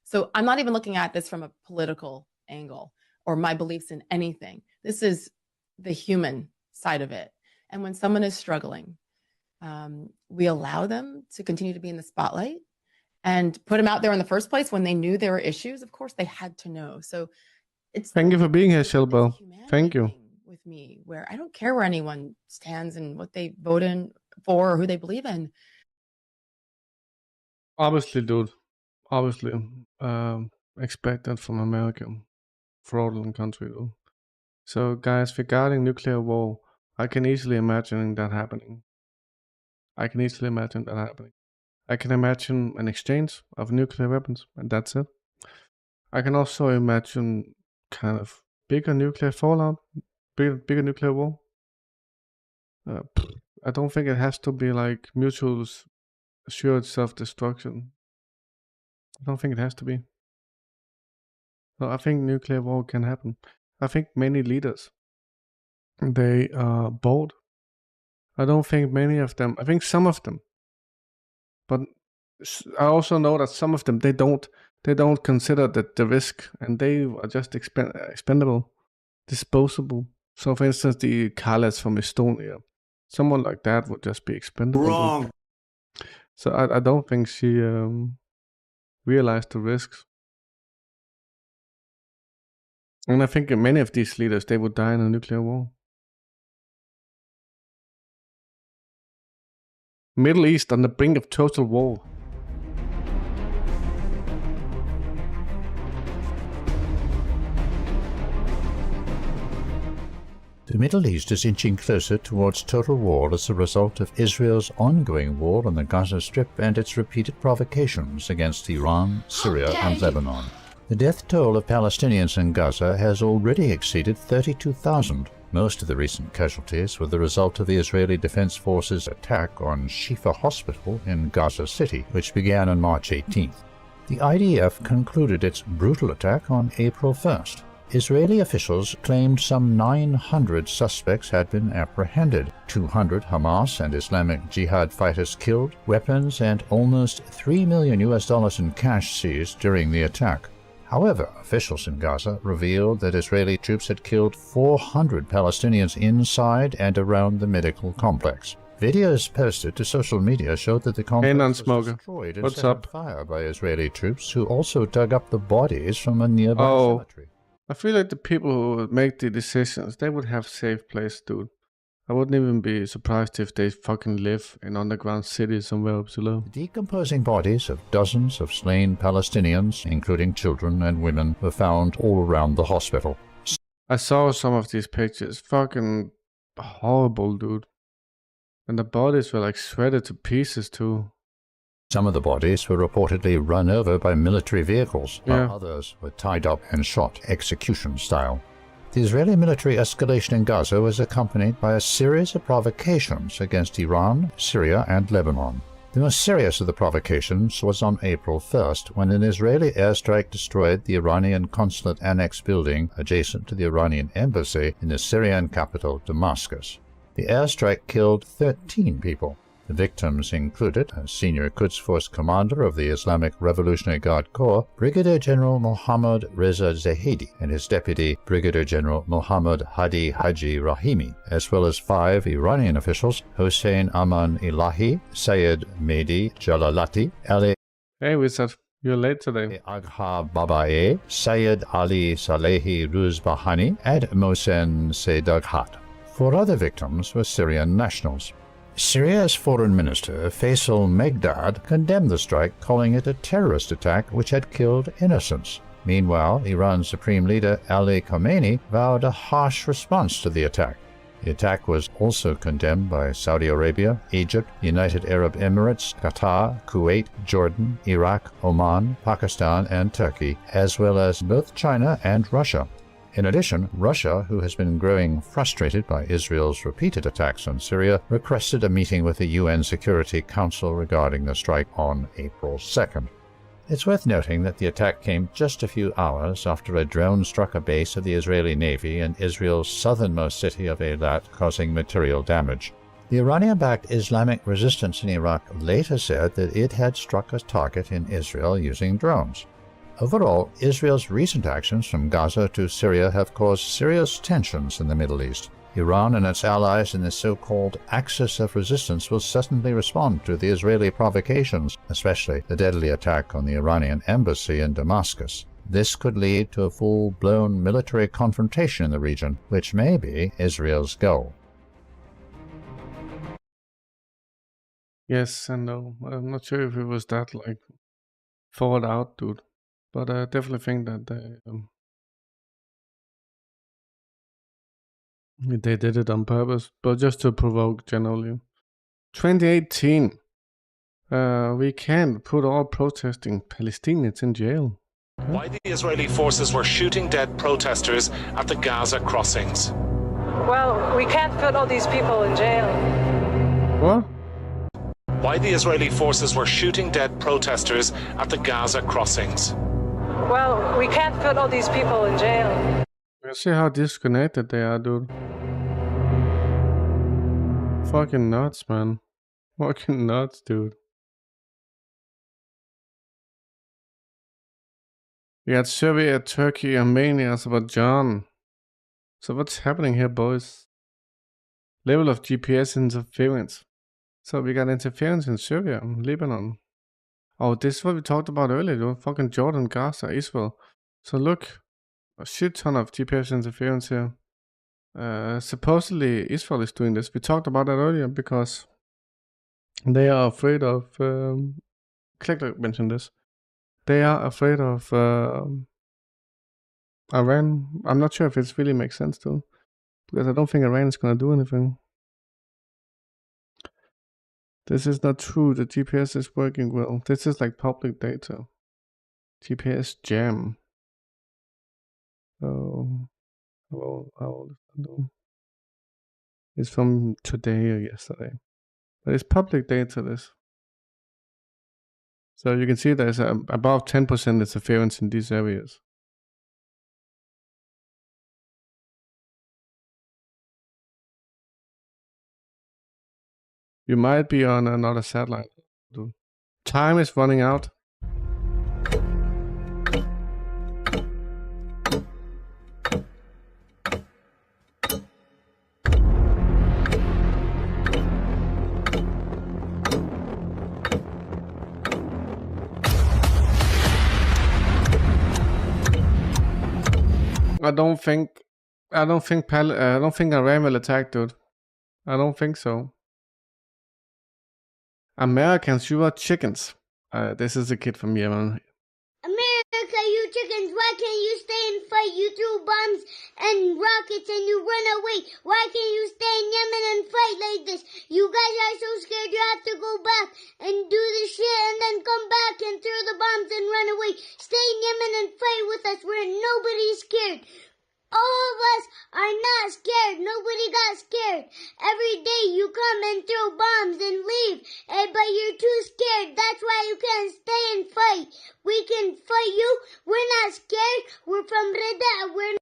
So I'm not even looking at this from a political angle or my beliefs in anything. This is the human side of it. And when someone is struggling, we allow them to continue to be in the spotlight and put them out there in the first place when they knew there were issues. Of course, they had to know. So it's— Thank you for being here, Shelbo. Thank you. With me, where I don't care where anyone stands and what they vote in for or who they believe in. Obviously, dude. Obviously. Expect that from America. Fraudulent country, though. So, guys, regarding nuclear war, I can easily imagine that happening. I can imagine an exchange of nuclear weapons, and that's it. I can also imagine kind of bigger nuclear fallout, bigger nuclear war. I don't think it has to be like mutual assured self-destruction. I don't think it has to be. So I think nuclear war can happen. I think many leaders, they are bold. I don't think many of them, I think some of them, but I also know that some of them, they don't consider that the risk, and they are just expendable, disposable. So for instance, the Kalas from Estonia, someone like that would just be expendable. Wrong. So I don't think she realized the risks. And I think many of these leaders, they would die in a nuclear war. Middle East on the brink of total war. The Middle East is inching closer towards total war as a result of Israel's ongoing war on the Gaza Strip and its repeated provocations against Iran, Syria, and Lebanon. The death toll of Palestinians in Gaza has already exceeded 32,000. Most of the recent casualties were the result of the Israeli Defense Forces' attack on Shifa Hospital in Gaza City, which began on March 18th. The IDF concluded its brutal attack on April 1st. Israeli officials claimed some 900 suspects had been apprehended, 200 Hamas and Islamic Jihad fighters killed, weapons and almost $3 million in cash seized during the attack. However, officials in Gaza revealed that Israeli troops had killed 400 Palestinians inside and around the medical complex. Videos posted to social media showed that the complex was destroyed and set on fire by Israeli troops, who also dug up the bodies from a nearby cemetery. I feel like the people who make the decisions, they would have safe place, dude. I wouldn't even be surprised if they fucking live in underground cities somewhere up below. The decomposing bodies of dozens of slain Palestinians, including children and women, were found all around the hospital. I saw some of these pictures. Fucking horrible, dude. And the bodies were like shredded to pieces too. Some of the bodies were reportedly run over by military vehicles, while others were tied up and shot execution style. The Israeli military escalation in Gaza was accompanied by a series of provocations against Iran, Syria, and Lebanon. The most serious of the provocations was on April 1st, when an Israeli airstrike destroyed the Iranian consulate annex building adjacent to the Iranian embassy in the Syrian capital, Damascus. The airstrike killed 13 people. The victims included a senior Quds Force commander of the Islamic Revolutionary Guard Corps, Brigadier General Mohammad Reza Zahedi, and his deputy, Brigadier General Mohammad Hadi Haji Rahimi, as well as 5 Iranian officials, Hossein Aman Ilahi, Sayed Mehdi Jalalati, Ali. Hey, Wizard. You're late today. Agha Babae, Syed Ali Salehi Ruzbahani, and Mohsen Sedaghat. 4 other victims were Syrian nationals. Syria's foreign minister Faisal Megdad condemned the strike, calling it a terrorist attack which had killed innocents. Meanwhile, Iran's supreme leader Ali Khamenei vowed a harsh response to the attack. The attack was also condemned by Saudi Arabia, Egypt, United Arab Emirates, Qatar, Kuwait, Jordan, Iraq, Oman, Pakistan, and Turkey, as well as both China and Russia. In addition, Russia, who has been growing frustrated by Israel's repeated attacks on Syria, requested a meeting with the UN Security Council regarding the strike on April 2nd. It's worth noting that the attack came just a few hours after a drone struck a base of the Israeli Navy in Israel's southernmost city of Eilat, causing material damage. The Iranian-backed Islamic resistance in Iraq later said that it had struck a target in Israel using drones. Overall, Israel's recent actions from Gaza to Syria have caused serious tensions in the Middle East. Iran and its allies in the so-called Axis of Resistance will certainly respond to the Israeli provocations, especially the deadly attack on the Iranian embassy in Damascus. This could lead to a full-blown military confrontation in the region, which may be Israel's goal. Yes and no. I'm not sure if it was that, thought out, dude. But I definitely think that they did it on purpose, but just to provoke generally. 2018. We can't put all protesting Palestinians in jail. Why the Israeli forces were shooting dead protesters at the Gaza crossings. Well, we can't put all these people in jail. What? Why the Israeli forces were shooting dead protesters at the Gaza crossings. Well, we can't put all these people in jail. You see how disconnected they are, dude. Fucking nuts, man. Fucking nuts, dude. We got Serbia, Turkey, Armenia, Azerbaijan. So what's happening here, boys? Level of GPS interference. So we got interference in Syria, Lebanon. Oh, this is what we talked about earlier, dude. Fucking Jordan, Gaza, Israel. So look, a shit ton of GPS interference here. Supposedly Israel is doing this. We talked about that earlier because they are afraid of... Click mentioned this. They are afraid of Iran. I'm not sure if it really makes sense though, because I don't think Iran is going to do anything. This is not true. The GPS is working well. This is like public data. GPS jam. So, how old is that though? It's from today or yesterday. But it's public data, this. So you can see there's above 10% interference in these areas. You might be on another satellite. Time is running out. I don't think Iran will attack, dude. I don't think so. Americans, you are chickens. This is a kid from Yemen. America, you chickens, why can't you stay and fight? You threw bombs and rockets and you run away. Why can't you stay in Yemen and fight like this? You guys are so scared you have to go back and do this shit and then come back and throw the bombs and run away. Stay in Yemen and fight with us where nobody's scared. All of us are not scared. Nobody got scared. Every day you come and throw bombs and leave, but you're too scared. That's why you can't stay and fight. We can fight you. We're not scared. We're from Reda. We're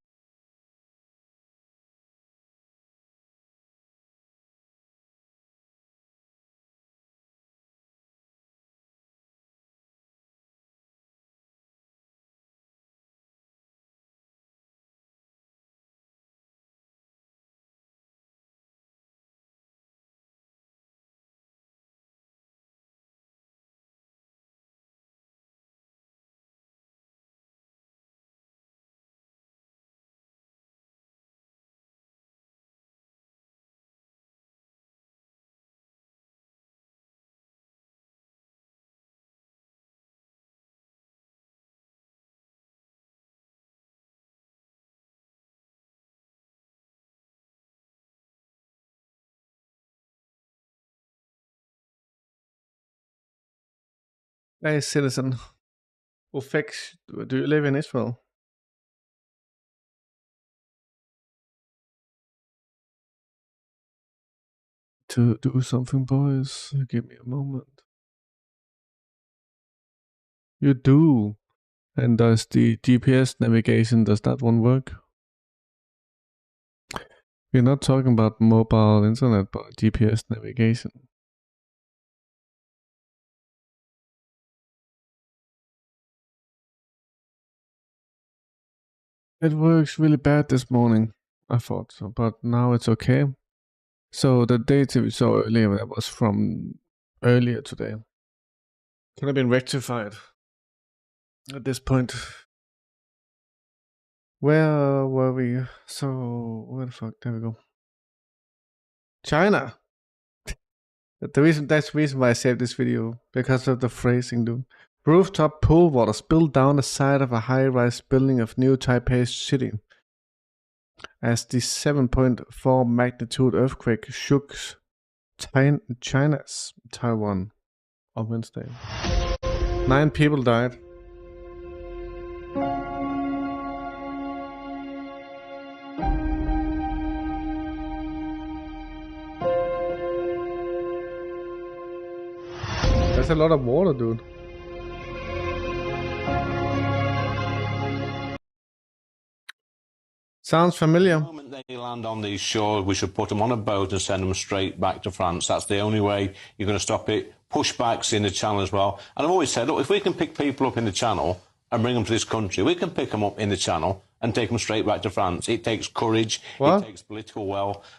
Hey, citizen. Ufex, do you live in Israel? To do something, boys. Give me a moment. You do. And does the GPS navigation, does that one work? We're not talking about mobile internet, but GPS navigation. It works really bad this morning, I thought so, but now it's okay. So the data we saw earlier, that was from earlier today. Could have been rectified at this point. Where were we? So, where the fuck? There we go. China! That's the reason why I saved this video, because of the phrasing, dude. Rooftop pool water spilled down the side of a high-rise building of New Taipei City as the 7.4 magnitude earthquake shook China's Taiwan on Wednesday. 9 people died. There's a lot of water, dude. Sounds familiar. The moment they land on these shores, we should put them on a boat and send them straight back to France. That's the only way you're going to stop it. Pushbacks in the channel as well. And I've always said, look, if we can pick people up in the channel and bring them to this country, we can pick them up in the channel and take them straight back to France. It takes courage. What? It takes political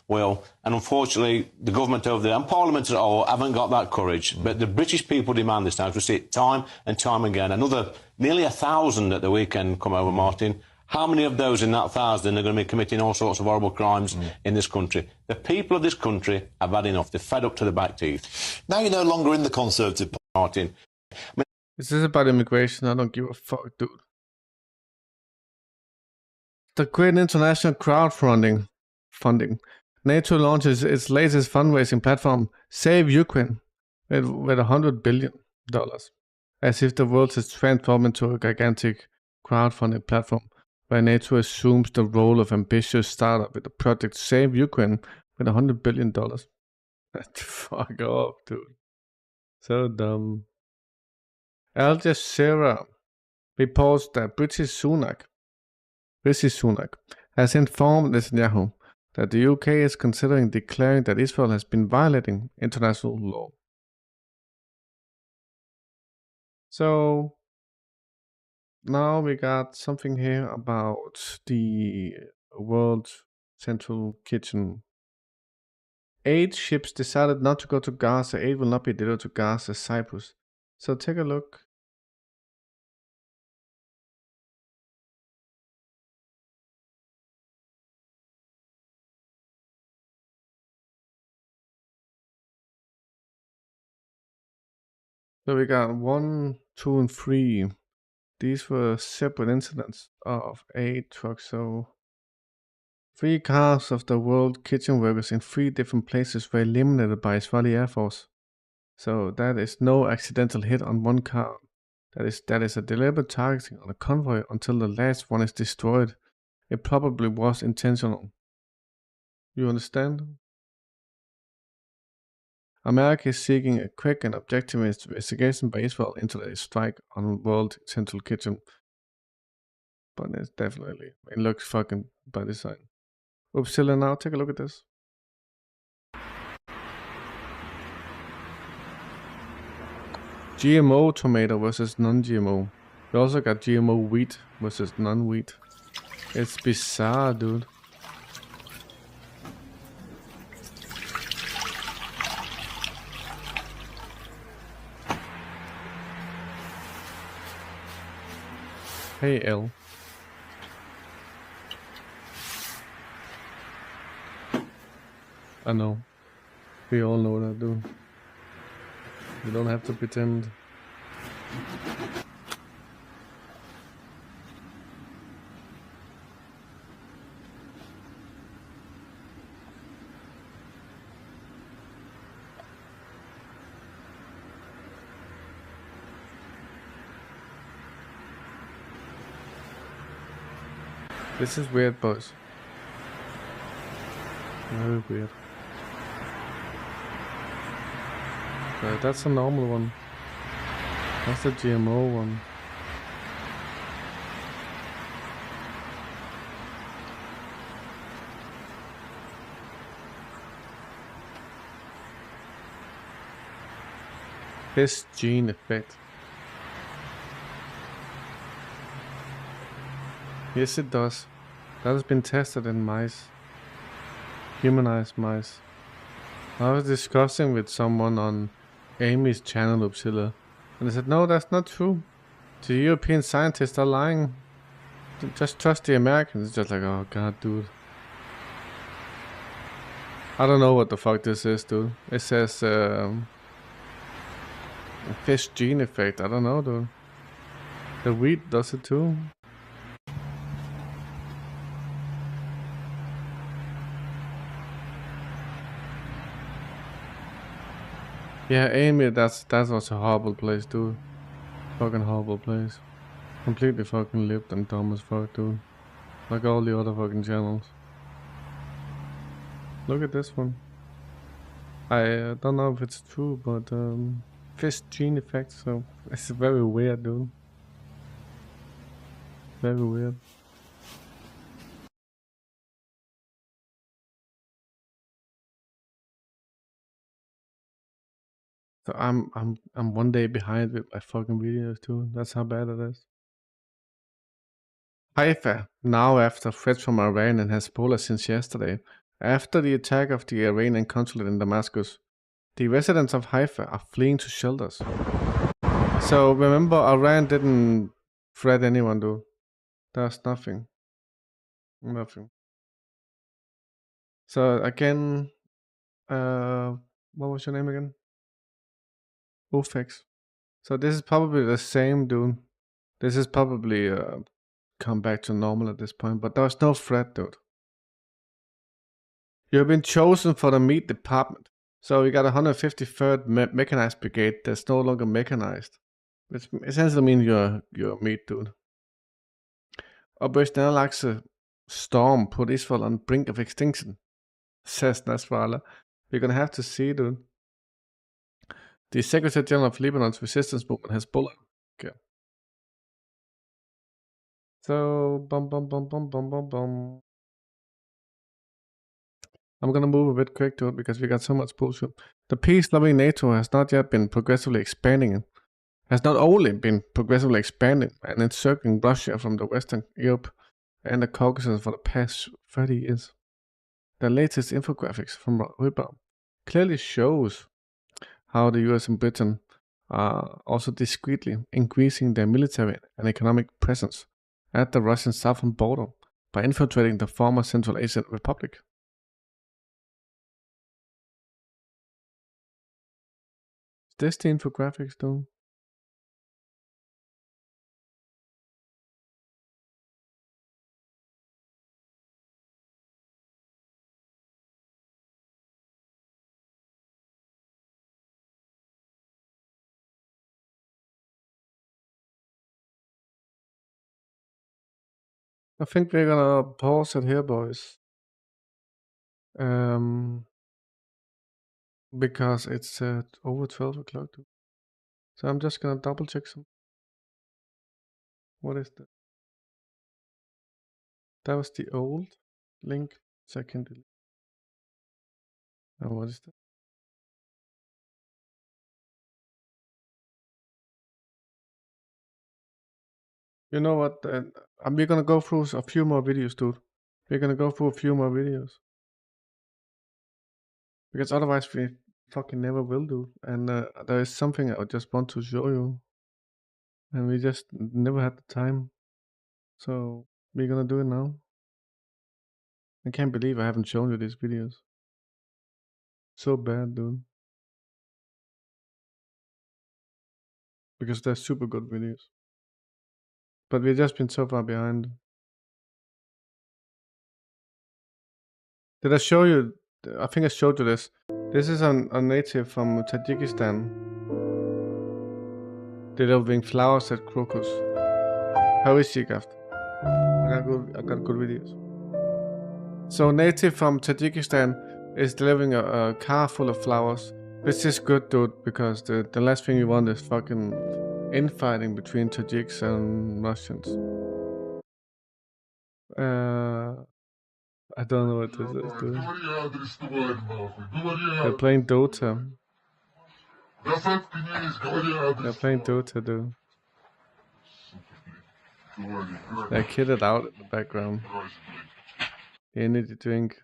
will. And unfortunately, the government over there and Parliament as a whole haven't got that courage. But the British people demand this now. We see it time and time again. Another nearly 1,000 at the weekend come over, Martin. How many of those in that 1,000 are going to be committing all sorts of horrible crimes in this country? The people of this country have had enough. They're fed up to the back teeth. Now you're no longer in the Conservative Party, Martin. Is this about immigration? I don't give a fuck, dude. The great international crowdfunding. NATO launches its latest fundraising platform, Save Ukraine, with $100 billion. As if the world has transformed into a gigantic crowdfunding platform, where NATO assumes the role of ambitious startup with the project Save Ukraine with $100 billion. Fuck off, dude. So dumb. Al Jazeera reports that British Sunak has informed Netanyahu that the UK is considering declaring that Israel has been violating international law. So now we got something here about the World Central Kitchen. 8 ships decided not to go to Gaza. 8 will not be delivered to Gaza, Cyprus. So take a look. So we got 1, 2, and 3. These were separate incidents of 8 trucks. So 3 cars of the World Kitchen workers in 3 different places were eliminated by Israeli Air Force. So that is no accidental hit on one car. That is a deliberate targeting on a convoy until the last one is destroyed. It probably was intentional. You understand? America is seeking a quick and objective investigation by Israel into the strike on World Central Kitchen. But it's definitely, it looks fucking by design. Upsilla now, take a look at this. GMO tomato versus non-GMO. We also got GMO wheat versus non-wheat. It's bizarre, dude. Hey, L. I know. We all know that, dude. You don't have to pretend. This is weird, boys. Very weird. Okay, that's a normal one. That's the GMO one. This gene effect. Yes, it does. That has been tested in mice. Humanized mice. I was discussing with someone on Amy's channel, Upsilla, and they said, no, that's not true. The European scientists are lying. Just trust the Americans. It's just like, oh god, dude. I don't know what the fuck this is, dude. It says, fish gene effect. I don't know, dude. The wheat does it too. Yeah, Amy, that was a horrible place, dude. Fucking horrible place. Completely fucking lipped and dumb as fuck, dude. Like all the other fucking channels. Look at this one. I don't know if it's true, but fish gene effect, so it's very weird, dude. Very weird. So I'm 1 day behind with my fucking videos too. That's how bad it is. Haifa, now after threats from Iran and Hezbollah since yesterday, after the attack of the Iranian consulate in Damascus, the residents of Haifa are fleeing to shelters. So remember, Iran didn't threat anyone, dude. There's nothing. Nothing. So again, what was your name again? Ufex. So this is probably the same, dude. This is probably come back to normal at this point, but there's no threat, dude. You have been chosen for the meat department. So we got 153rd Mechanized Brigade that's no longer mechanized. Which essentially means you're meat, dude. Operation Al-Aqsa storm put Israel on brink of extinction, says Nasrallah. We're gonna have to see, dude. The Secretary General of Lebanon's resistance movement, Hezbollah. Okay. So, I'm gonna move a bit quick to it because we got so much bullshit. The peace-loving NATO has not yet been progressively expanding. Has not only been progressively expanding and encircling Russia from the Western Europe and the Caucasus for the past 30 years. The latest infographics from Ripper clearly shows how the US and Britain are also discreetly increasing their military and economic presence at the Russian southern border by infiltrating the former Central Asian Republic. Is this the infographics, though? I think we're gonna pause it here, boys. Because it's over 12 o'clock. So I'm just gonna double check some. What is that? That was the old link. Second delete. What is that? You know what? We're gonna go through a few more videos, dude. We're gonna go through a few more videos. Because otherwise we fucking never will do. And there is something I just want to show you. And we just never had the time. So we're gonna do it now. I can't believe I haven't shown you these videos. So bad, dude. Because they're super good videos. But we've just been so far behind. Did I show you? I think I showed you this. This is a native from Tajikistan. Delivering flowers at crocus. How is she, Gaft? I got good videos. So native from Tajikistan is delivering a car full of flowers, which is good, dude, because the last thing you want is fucking infighting between Tajiks and Russians. I don't know what this is, dude. They're playing Dota. They're playing Dota, dude. They're kitted out in the background. Energy drink.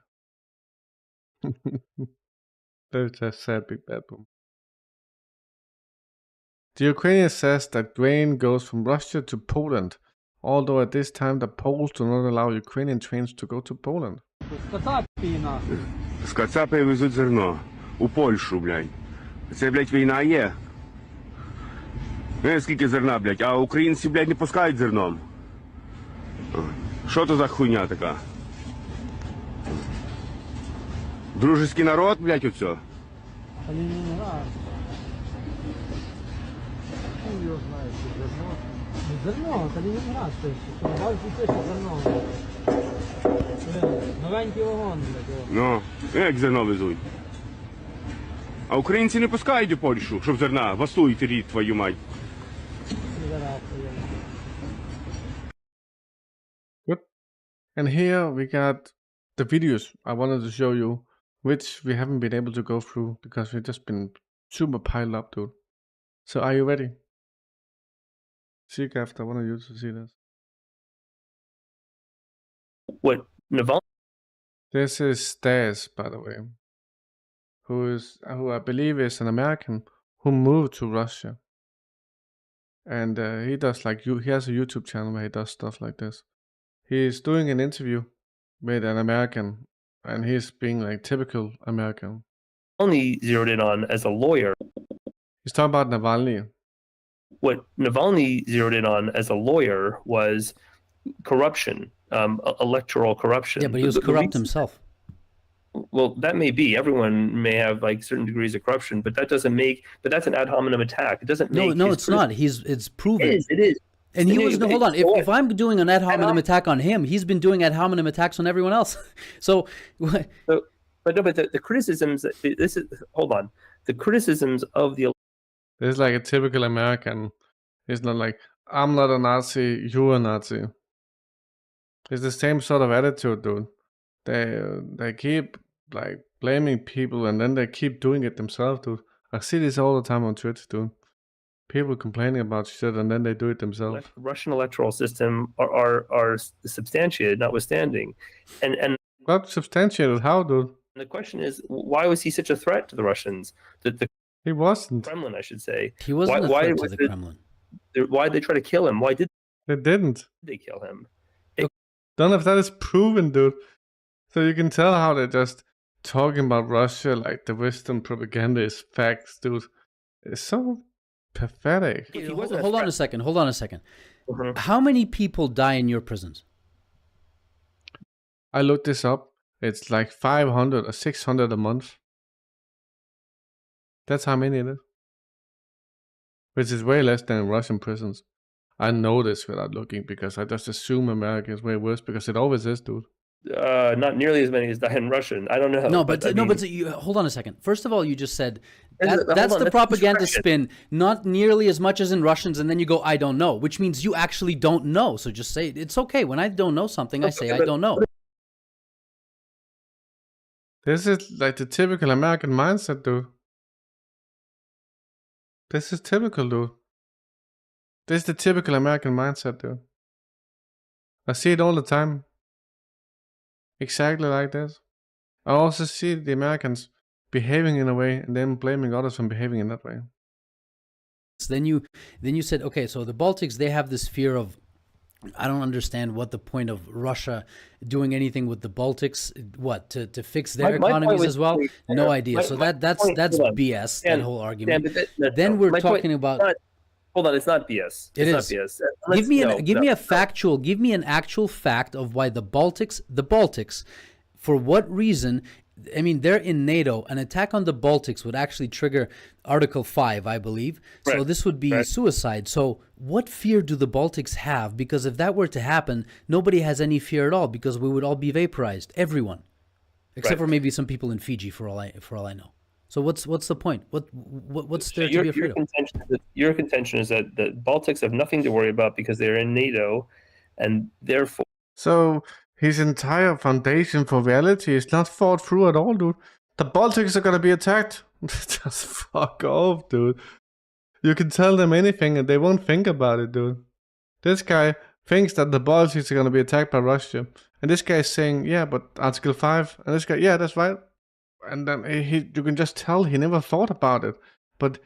There's a sad big bad boom. The Ukrainian says that grain goes from Russia to Poland, although at this time the Poles do not allow Ukrainian trains to go to Poland. З Кацапи везуть зерно. У Польщу, блядь. Це, блядь, війна є. Скільки зерна, блядь, а українці, блядь, не пускають зерном. Що то за хуйня така? Дружеський народ, блядь, оце? Зерно, Калінінград, зерно. Новенький вагон, блядь. Ну, як зерно везуть? А українці не пускають у Польщу, щоб зерна. Васуйте, рід, твою мать. Good. And here we got the videos I wanted to show you, which we haven't been able to go through because we've just been super piled up, dude. So are you ready? Seagaft, I want you to see this. What, Navalny? This is Stas, by the way, who I believe is an American who moved to Russia. And he does he has a YouTube channel where he does stuff like this. He's doing an interview with an American, and he's being like typical American. Navalny zeroed in on as a lawyer. He's talking about Navalny. What Navalny zeroed in on as a lawyer was corruption, electoral corruption. Yeah, but he was corrupt himself. Well, that may be. Everyone may have certain degrees of corruption, but that doesn't make. But that's an ad hominem attack. It doesn't make. No, it's not. It's proven. It is. And he was. No, hold on. If I'm doing an ad hominem attack on him, he's been doing ad hominem attacks on everyone else. So. But the criticisms. This is. Hold on. The criticisms of the. It's like a typical American. It's not like, I'm not a Nazi, you're a Nazi. It's the same sort of attitude, dude. They keep blaming people and then they keep doing it themselves, dude. I see this all the time on Twitter, dude. People complaining about shit and then they do it themselves. The Russian electoral system are substantiated, notwithstanding. And what substantiated? How, dude? The question is, why was he such a threat to the Russians? He wasn't. Kremlin, I should say. He wasn't a threat to the Kremlin. Why did they try to kill him? Why did they didn't? They kill him? None of that is proven, dude. So you can tell how they're just talking about Russia like the Western propaganda is facts, dude. It's so pathetic. Hold on a second. Mm-hmm. How many people die in your prisons? I looked this up. It's like 500 or 600 a month. That's how many it is. Which is way less than in Russian prisons. I know this without looking because I just assume America is way worse because it always is, dude. Not nearly as many as die in Russian. I don't know. No, but hold on a second. First of all, you just said that's the propaganda spin. Not nearly as much as in Russians, and then you go, I don't know, which means you actually don't know. So just say it's okay. When I don't know something, I say I don't know. This is like the typical American mindset, dude. This is typical, dude. This is the typical American mindset, dude. I see it all the time. Exactly like this. I also see the Americans behaving in a way and then blaming others for behaving in that way. Then you said, okay, so the Baltics, they have this fear of, I don't understand what the point of Russia doing anything with the Baltics, what, to fix their economies as well? No idea. So that's BS, that whole argument. Then we're talking about... Hold on, it's not BS. It's not BS. Give me an actual fact of why the Baltics, for what reason I mean, they're in NATO. An attack on the Baltics would actually trigger Article 5, I believe. So Right. this would be suicide. So what fear do the Baltics have? Because if that were to happen, nobody has any fear at all, because we would all be vaporized, everyone, except for maybe some people in Fiji, for all I know. So what's the point? What's there to be afraid of? Your contention is that the Baltics have nothing to worry about because they're in NATO, and therefore. So his entire foundation for reality is not thought through at all, dude. The Baltics are gonna be attacked. Just fuck off, dude. You can tell them anything and they won't think about it, dude. This guy thinks that the Baltics are gonna be attacked by Russia. And this guy is saying, yeah, but Article 5. And this guy, yeah, that's right. And then you can just tell he never thought about it. But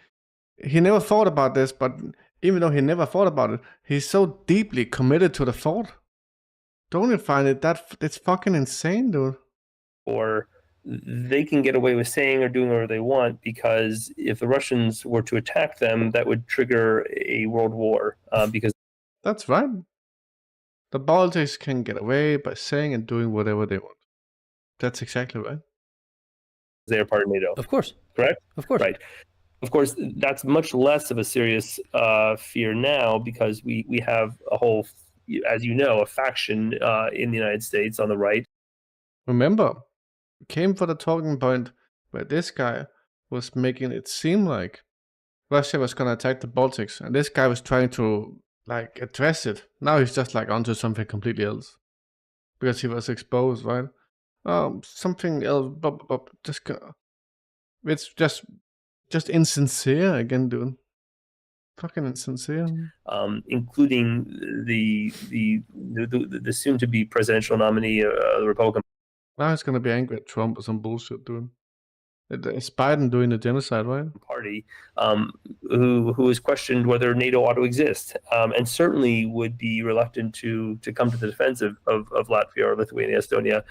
he never thought about this, but even though he never thought about it, he's so deeply committed to the thought. Don't you find it it's fucking insane, dude? Or they can get away with saying or doing whatever they want, because if the Russians were to attack them, that would trigger a world war. Because that's right. The Baltics can get away by saying and doing whatever they want. That's exactly right. They are part of NATO. Of course. Correct? Of course. Right. Of course, that's much less of a serious fear now, because we have a whole, as you know, a faction in the United States on the right. Remember, we came for the talking point where this guy was making it seem like Russia was going to attack the Baltics, and this guy was trying to like address it. Now he's just like onto something completely else because he was exposed, right? Something else. It's just insincere again, dude. Fucking insincere. Including the soon-to-be presidential nominee, the Republican. Now he's gonna be angry at Trump or some bullshit, dude. It's Biden doing the genocide, right? Party, who has questioned whether NATO ought to exist, and certainly would be reluctant to come to the defense of Latvia or Lithuania, Estonia,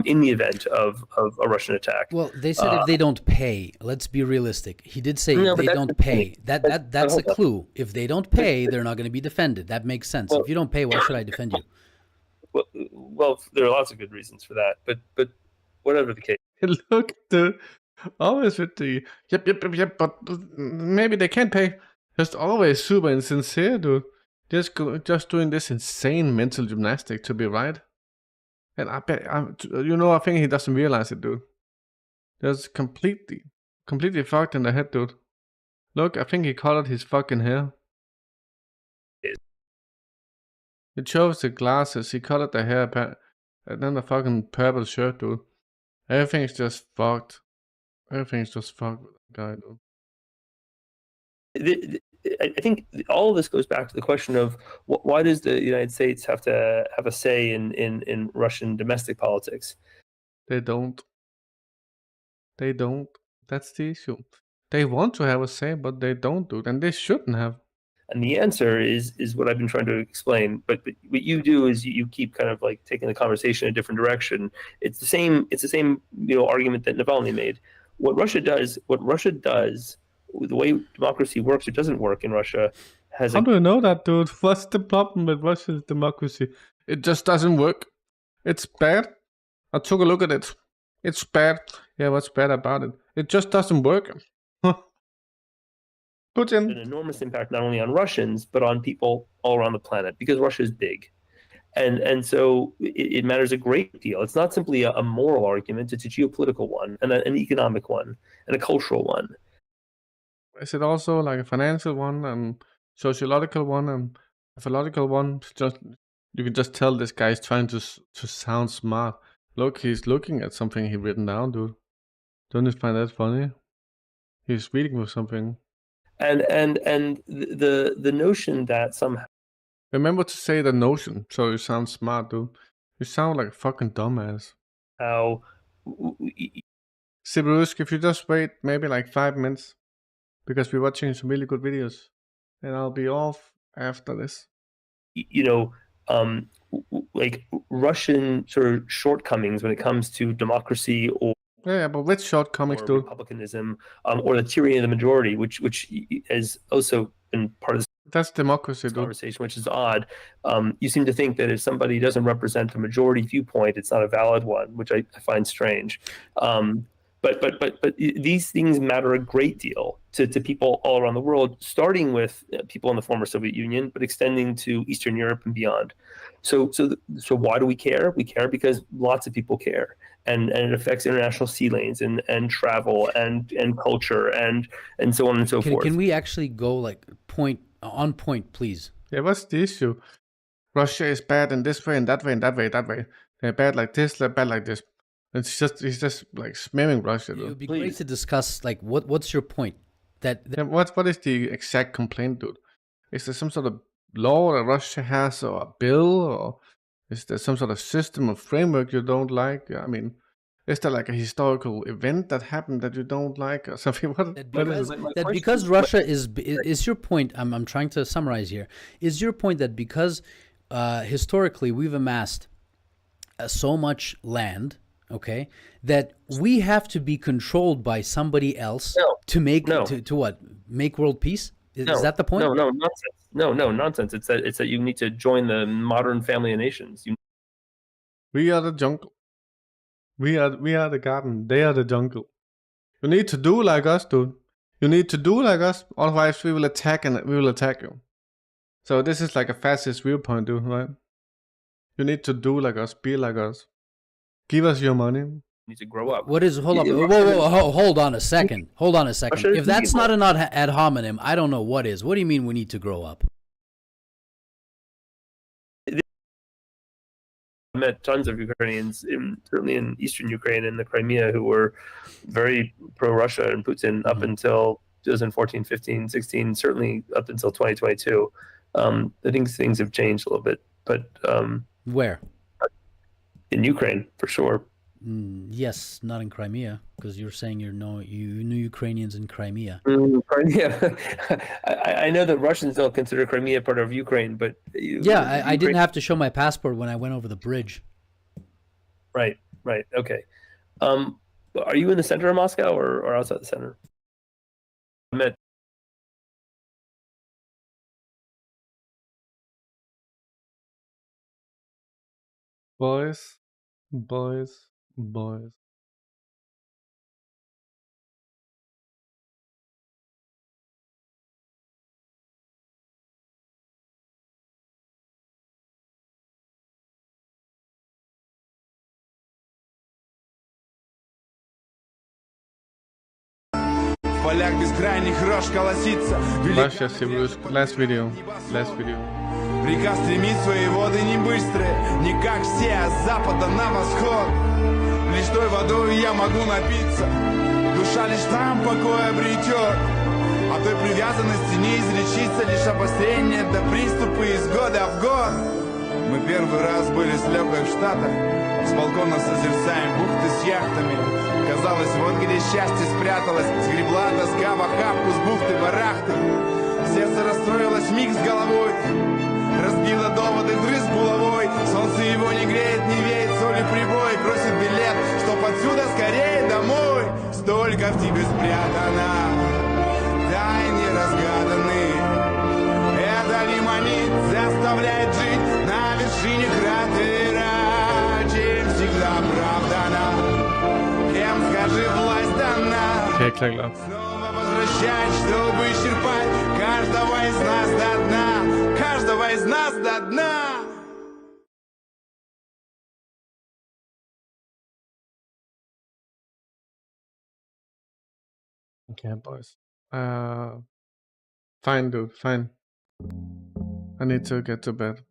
in the event of a Russian attack. Well, they said if they don't pay. Let's be realistic. He did say if they don't pay. That's a clue. If they don't pay, they're not going to be defended. That makes sense. If you don't pay, why should I defend you? Well, there are lots of good reasons for that, but whatever the case. Look, dude. Always with the yep, but maybe they can't pay. Just always super insincere, dude. Just doing this insane mental gymnastic to be right. And I think he doesn't realize it, dude. Just completely fucked in the head, dude. Look, I think he colored his fucking hair. He chose the glasses, he colored the hair, and then the fucking purple shirt, dude. Everything's just fucked. Everything's just fucked with that guy, dude. I think all of this goes back to the question of why does the United States have to have a say in Russian domestic politics? They don't. That's the issue. They want to have a say, but they don't, dude, and they shouldn't have. And the answer is what I've been trying to explain. But what you do is you keep kind of like taking the conversation in a different direction. It's the same argument that Navalny made. What Russia does, the way democracy works or doesn't work in Russia has. How do you know that, dude? What's the problem with Russia's democracy? It just doesn't work. It's bad. I took a look at it. It's bad. Yeah, what's bad about it? It just doesn't work. An enormous impact not only on Russians but on people all around the planet, because Russia is big, and so it matters a great deal. It's not simply a moral argument; it's a geopolitical one, and an economic one, and a cultural one. Is it also like a financial one and sociological one and a philosophical one? Just you can just tell this guy is trying to sound smart. Look, he's looking at something he written down, dude. Don't you find that funny? He's reading with something. And the notion that somehow. Remember to say the notion, so you sound smart, dude. You sound like a fucking dumbass. How? Sibirusk, if you just wait maybe like 5 minutes, because we're watching some really good videos, and I'll be off after this. Like Russian sort of shortcomings when it comes to democracy or. Yeah, but which shortcomings, dude? Republicanism, or the tyranny of the majority, which has also been part of That's democracy, dude. Conversation, which is odd. You seem to think that if somebody doesn't represent the majority viewpoint, it's not a valid one, which I find strange. But these things matter a great deal to people all around the world, starting with people in the former Soviet Union, but extending to Eastern Europe and beyond. So why do we care? We care because lots of people care, and it affects international sea lanes and travel and culture and so on and so forth. Can we actually go like point, please? Yeah, what's the issue? Russia is bad in this way and that way and that way, that way. They're bad like this, they're bad like this. He's just like smearing Russia. It would be great to discuss like what's your point? What is the exact complaint, dude? Is there some sort of law that Russia has, or a bill, or is there some sort of system or framework you don't like? I mean, is there like a historical event that happened that you don't like, or something? Because Russia is your point? I'm trying to summarize here. Is your point that because historically we've amassed so much land, okay, that we have to be controlled by somebody else to make to what? Make world peace? Is that the point? No, nonsense. No, nonsense. It's that you need to join the modern family of nations. We are the jungle. We are the garden. They are the jungle. You need to do like us, dude. You need to do like us, otherwise we will attack you. So this is like a fascist viewpoint, dude, right? You need to do like us, be like us. Give us your money. You need to grow up. What is? Hold on. Whoa, hold on a second. Hold on a second. If that's not an ad hominem, I don't know what is. What do you mean we need to grow up? I met tons of Ukrainians, certainly in Eastern Ukraine and the Crimea, who were very pro-Russia and Putin up until 2014, 15, 16, certainly up until 2022. I think things have changed a little bit, but where? In Ukraine, for sure. Yes, not in Crimea, because you're saying you knew Ukrainians in Crimea. Crimea. I know that Russians don't consider Crimea part of Ukraine, but I didn't have to show my passport when I went over the bridge. Right. Okay. Are you in the center of Moscow or outside the center? I met. Boys. В полях бескрайних рощ колосится. Last video. Река стремит свои воды не быстрые, не как все, а с запада на восход. Лишь той водой я могу напиться, душа лишь там покой обретет. А той привязанности не излечится, лишь обострение до приступа из года в год. Мы первый раз были с Лёкой в Штатах, с балкона созерцаем бухты с яхтами. Казалось, вот где счастье спряталось, сгребла тоска в охапку с бухты-барахты. Сердце расстроилось миг с головой, разбило доводы вдрызг булавой. Солнце его не греет, не веет, соль и прибой. Просит билет, чтоб отсюда скорее домой. Столько в тебе спрятано, тайны разгаданы. Это лимонит заставляет жить на вершине кратера. Чем всегда оправдана, кем, скажи, власть дана. Снова возвращать, чтобы исчерпать каждого из нас до дна. Каждого из нас до дна. Okay, boys. Fine, dude, fine. I need to get to bed.